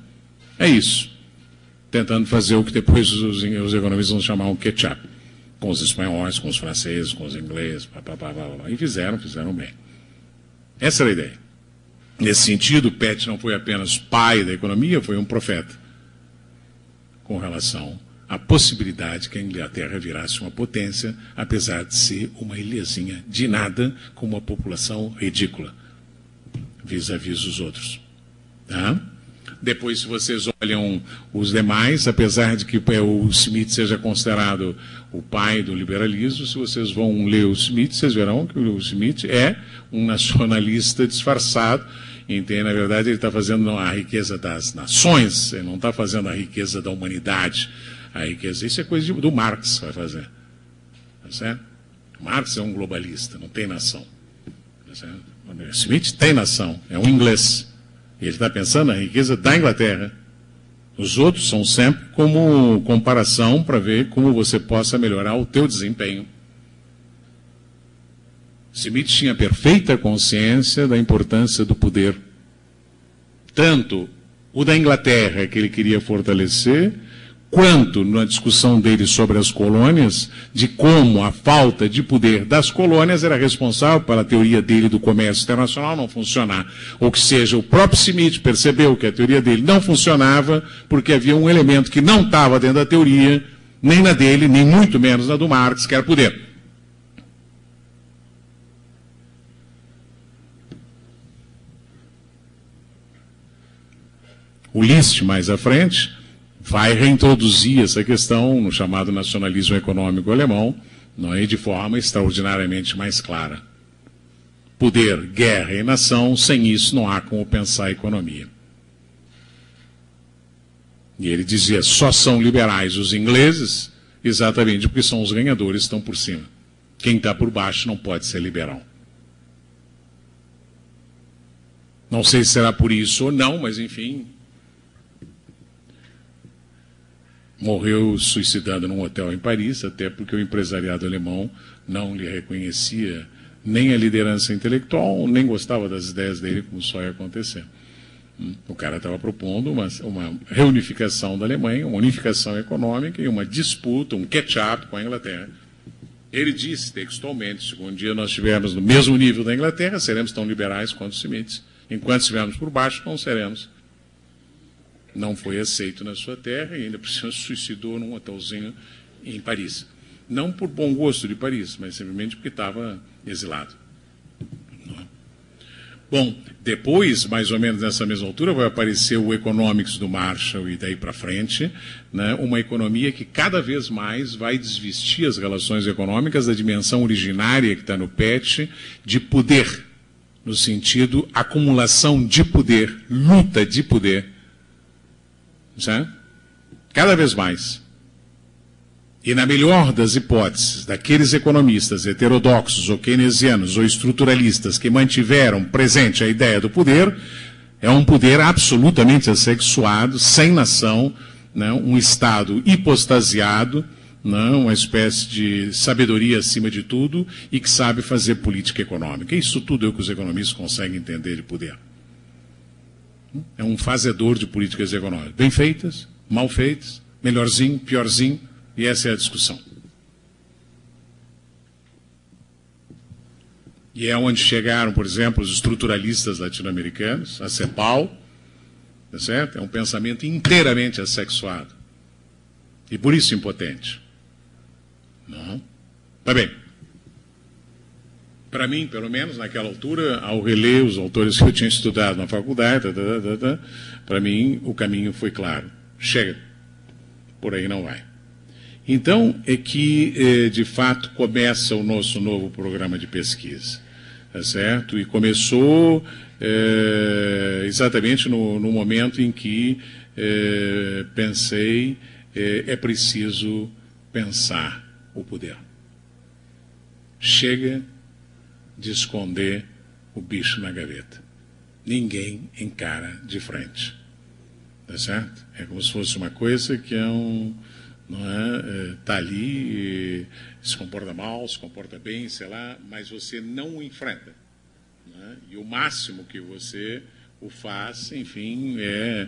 É isso. Tentando fazer o que depois os economistas vão chamar um ketchup. Com os espanhóis, com os franceses, com os ingleses, e fizeram bem. Essa era a ideia. Nesse sentido, Pett não foi apenas pai da economia, foi um profeta com relação à possibilidade que a Inglaterra virasse uma potência, apesar de ser uma ilhazinha de nada, com uma população ridícula, vis-à-vis os outros. Tá? Depois, se vocês olham os demais, apesar de que o Smith seja considerado o pai do liberalismo, se vocês vão ler o Smith, vocês verão que o Smith é um nacionalista disfarçado. Entende? Na verdade, ele está fazendo a riqueza das nações, ele não está fazendo a riqueza da humanidade. A riqueza, isso é coisa do Marx vai fazer. Tá certo? Marx é um globalista, não tem nação. Tá certo? Smith tem nação, é um inglês. Ele está pensando na riqueza da Inglaterra. Os outros são sempre como comparação para ver como você possa melhorar o teu desempenho. Smith tinha perfeita consciência da importância do poder. Tanto o da Inglaterra, que ele queria fortalecer, quanto na discussão dele sobre as colônias, de como a falta de poder das colônias era responsável pela teoria dele do comércio internacional não funcionar. Ou que seja, o próprio Smith percebeu que a teoria dele não funcionava porque havia um elemento que não estava dentro da teoria, nem na dele, nem muito menos na do Marx, que era poder. O List, mais à frente, vai reintroduzir essa questão no chamado nacionalismo econômico alemão, não é, de forma extraordinariamente mais clara. Poder, guerra e nação, sem isso não há como pensar a economia. E ele dizia, só são liberais os ingleses, exatamente porque são os ganhadores que estão por cima. Quem está por baixo não pode ser liberal. Não sei se será por isso ou não, mas enfim... Morreu suicidado num hotel em Paris, até porque o empresariado alemão não lhe reconhecia nem a liderança intelectual, nem gostava das ideias dele, como só ia acontecer. O cara estava propondo uma reunificação da Alemanha, uma unificação econômica e uma disputa, um catch-up com a Inglaterra. Ele disse textualmente, se um dia nós estivermos no mesmo nível da Inglaterra, seremos tão liberais quanto os Smiths. Enquanto estivermos por baixo, não seremos. Não foi aceito na sua terra e ainda por cima se suicidou num hotelzinho em Paris. Não por bom gosto de Paris, mas simplesmente porque estava exilado. Bom, depois, mais ou menos nessa mesma altura, vai aparecer o Economics do Marshall e daí para frente, né, uma economia que cada vez mais vai desvestir as relações econômicas da dimensão originária que está no PET de poder, no sentido acumulação de poder, luta de poder. Certo? Cada vez mais. E na melhor das hipóteses, daqueles economistas heterodoxos ou keynesianos ou estruturalistas que mantiveram presente a ideia do poder, é um poder absolutamente assexuado, sem nação, né, um Estado hipostasiado, né, uma espécie de sabedoria acima de tudo e que sabe fazer política econômica. Isso tudo é o que os economistas conseguem entender de poder. É um fazedor de políticas econômicas. Bem feitas, mal feitas, melhorzinho, piorzinho, e essa é a discussão. E é onde chegaram, por exemplo, os estruturalistas latino-americanos, a CEPAL, tá certo? É um pensamento inteiramente assexuado. E por isso impotente. Não? Mas bem, para mim, pelo menos, naquela altura, ao reler os autores que eu tinha estudado na faculdade, para mim o caminho foi claro. Chega, por aí não vai. Então, é que, de fato, começa o nosso novo programa de pesquisa. Tá certo? E começou exatamente no momento em que pensei, é preciso pensar o poder. Chega de esconder o bicho na gaveta. Ninguém encara de frente. Tá certo? É como se fosse uma coisa que está ali, se comporta mal, se comporta bem, sei lá, mas você não o enfrenta. Né? E o máximo que você o faz, enfim, é,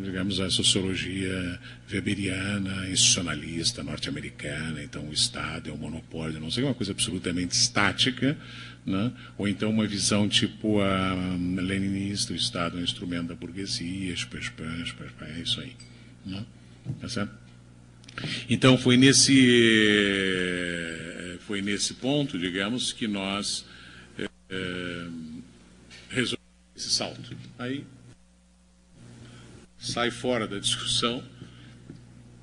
digamos, a sociologia weberiana, institucionalista, norte-americana, então o Estado é um monopólio, não sei, uma coisa absolutamente estática, né? Ou então uma visão tipo a leninista, o Estado é um instrumento da burguesia, é isso aí. Né? Tá certo? Então foi nesse ponto, digamos, que nós resolvemos esse salto. Aí, sai fora da discussão,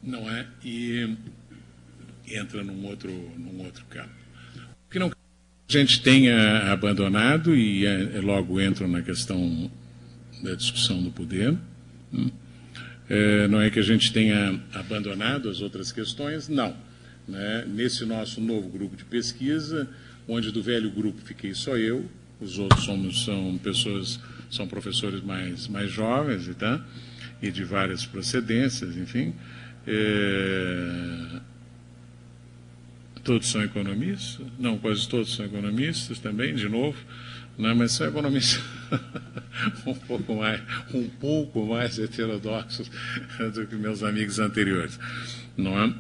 não é? E entra num outro campo. O que não a gente tenha abandonado, e logo entro na questão da discussão do poder, não é que a gente tenha abandonado as outras questões, não. Né? Nesse nosso novo grupo de pesquisa, onde do velho grupo fiquei só eu, os outros são professores mais jovens e de várias procedências, enfim. Todos são economistas? Não, quase todos são economistas também, de novo, né, mas são economistas um pouco mais heterodoxos do que meus amigos anteriores. Não é?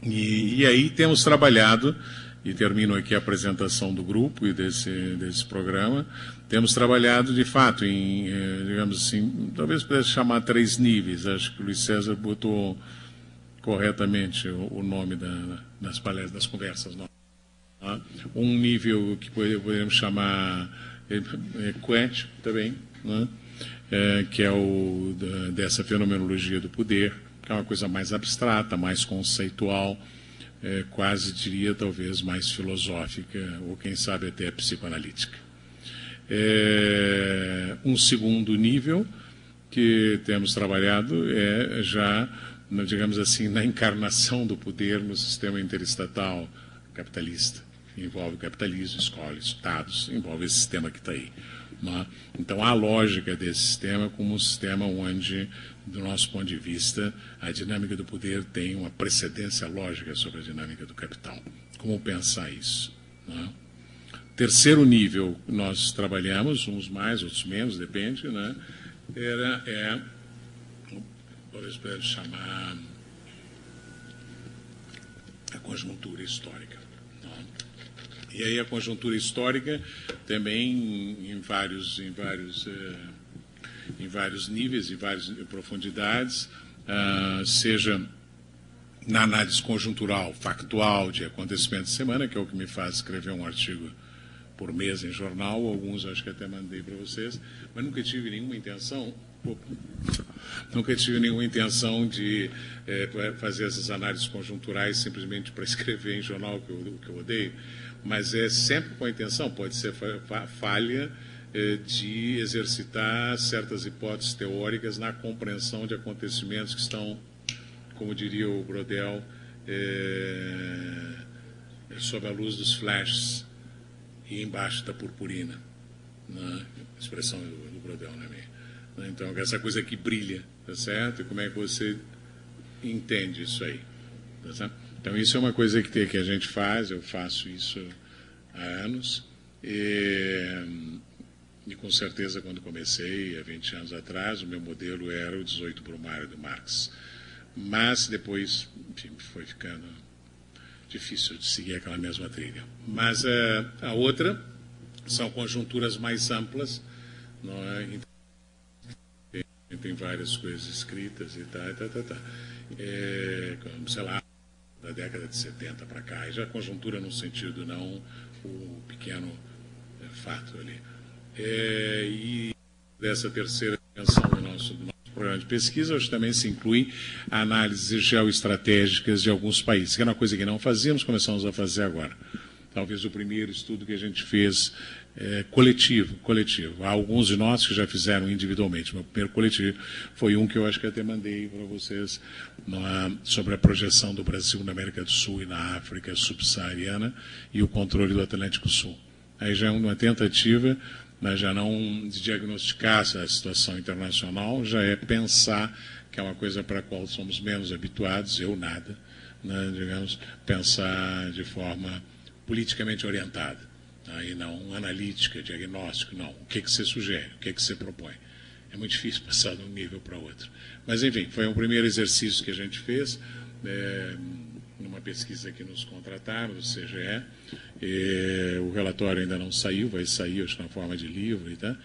E aí temos trabalhado, e termino aqui a apresentação do grupo e desse programa, temos trabalhado, de fato, em, digamos assim, talvez pudesse chamar 3 níveis, acho que o Luiz César botou corretamente o nome das palestras, das conversas. Não? Um nível que poderíamos chamar quântico também, né? Que é dessa fenomenologia do poder, que é uma coisa mais abstrata, mais conceitual, quase diria talvez mais filosófica, ou quem sabe até psicoanalítica. Um segundo nível que temos trabalhado é já, digamos assim, na encarnação do poder no sistema interestatal capitalista. Envolve o capitalismo, escola, estados, envolve esse sistema que está aí. Né? Então, a lógica desse sistema como um sistema onde, do nosso ponto de vista, a dinâmica do poder tem uma precedência lógica sobre a dinâmica do capital. Como pensar isso? Né? Terceiro nível, nós trabalhamos, uns mais, outros menos, depende, né? Podemos chamar a conjuntura histórica. Né? E aí a conjuntura histórica também em vários níveis, em várias profundidades, seja na análise conjuntural, factual, de acontecimentos de semana, que é o que me faz escrever um artigo por mês em jornal, alguns acho que até mandei para vocês, mas nunca tive nenhuma intenção de fazer essas análises conjunturais simplesmente para escrever em jornal, que eu odeio, mas é sempre com a intenção, pode ser falha, de exercitar certas hipóteses teóricas na compreensão de acontecimentos que estão, como diria o Brodel, sob a luz dos flashes e embaixo da purpurina. Né? A expressão do Brodel, não é minha? Então, essa coisa que brilha, tá certo? E como é que você entende isso aí? Tá certo? Então, isso é uma coisa que a gente faz, eu faço isso há anos, e com certeza, quando comecei, há 20 anos atrás, o meu modelo era o 18 Brumário do Marx. Mas depois, enfim, foi ficando difícil de seguir aquela mesma trilha. Mas a outra são conjunturas mais amplas, não é? Tem várias coisas escritas e tal. Sei lá, da década de 70 para cá, e já conjuntura no sentido, não o pequeno fato ali. E dessa terceira dimensão do nosso programa de pesquisa, hoje também se inclui a análise geoestratégicas de alguns países, que era uma coisa que não fazíamos, começamos a fazer agora. Talvez o primeiro estudo que a gente fez coletivo. Há alguns de nós que já fizeram individualmente. O meu primeiro coletivo foi um que eu acho que até mandei para vocês sobre a projeção do Brasil na América do Sul e na África subsaariana e o controle do Atlântico Sul. Aí já é uma tentativa, mas já não de diagnosticar essa situação internacional, já é pensar, que é uma coisa para a qual somos menos habituados, eu nada, né, digamos, pensar de forma politicamente orientada, né, e não analítica, diagnóstico, não. O que você sugere, o que você propõe? É muito difícil passar de um nível para outro. Mas, enfim, foi um primeiro exercício que a gente fez, numa pesquisa que nos contrataram, do CGE. O relatório ainda não saiu, vai sair, acho, na forma de livro, tá?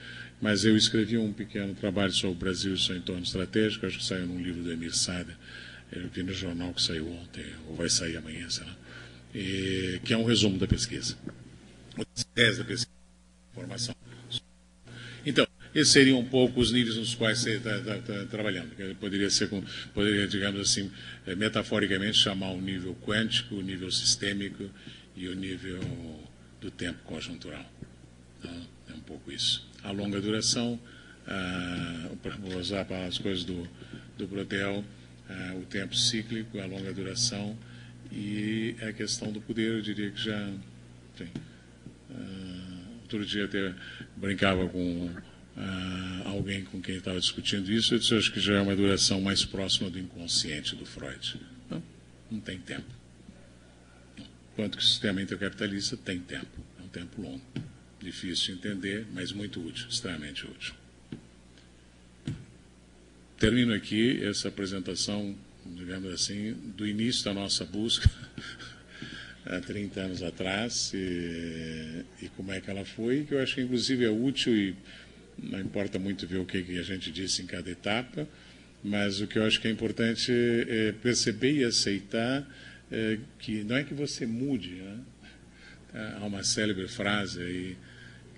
Mas eu escrevi um pequeno trabalho sobre o Brasil e seu entorno estratégico, acho que saiu num livro do Emir Sader, eu vi no jornal que saiu ontem, ou vai sair amanhã, sei lá, que é um resumo da pesquisa. O tese da pesquisa, formação. Então, esses seriam um pouco os níveis nos quais você está trabalhando. Poderia, digamos assim, metaforicamente, chamar o nível quântico, o nível sistêmico e o nível do tempo conjuntural. Então, é um pouco isso. A longa duração, vou usar as coisas do Brodel, o tempo cíclico, a longa duração e a questão do poder, eu diria que já... outro dia até brincava com alguém com quem estava discutindo isso, eu disse, acho que já é uma duração mais próxima do inconsciente do Freud. Não tem tempo. Enquanto que o sistema intercapitalista tem tempo. É um tempo longo. Difícil de entender, mas muito útil, extremamente útil. Termino aqui essa apresentação, digamos assim, do início da nossa busca, há 30 anos atrás, e como é que ela foi, que eu acho que inclusive é útil e não importa muito ver o que a gente disse em cada etapa, mas o que eu acho que é importante é perceber e aceitar que não é que você mude, né? Há uma célebre frase aí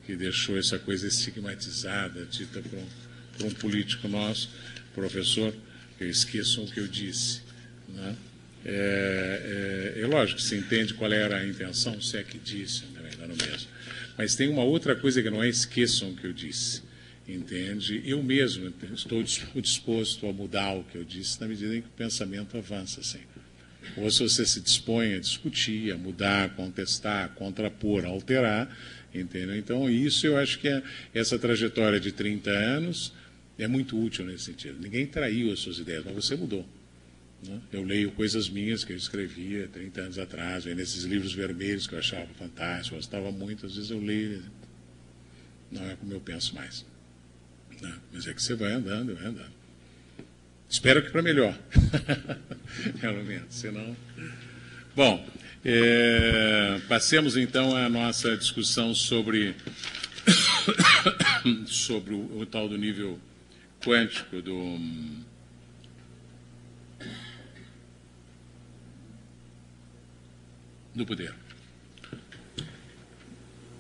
que deixou essa coisa estigmatizada, dita por um político nosso, professor, que esqueçam o que eu disse, né? É lógico que se entende qual era a intenção, se é que disse, também dá no mesmo. Mas tem uma outra coisa que não é esqueçam o que eu disse, entende? Eu mesmo estou disposto a mudar o que eu disse na medida em que o pensamento avança, assim. Ou se você se dispõe a discutir, a mudar, a contestar, a contrapor, a alterar, entende? Então, isso eu acho que essa trajetória de 30 anos é muito útil nesse sentido. Ninguém traiu as suas ideias, mas você mudou. Eu leio coisas minhas que eu escrevia 30 anos atrás, nesses livros vermelhos que eu achava fantástico, eu gostava muito, às vezes eu leio, não é como eu penso mais. Não, mas é que você vai andando, vai andando. Espero que para melhor, pelo menos, senão... Bom, passemos então à nossa discussão sobre o tal do nível quântico do poder.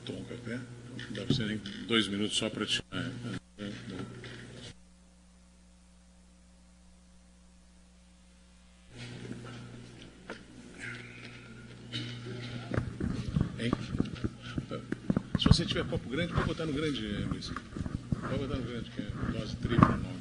Toma um café? Não dá para ser nem 2 minutos só para te... Hein? Se você tiver copo grande, pode botar no grande, Luiz. Pode botar no grande, que é dose tripla.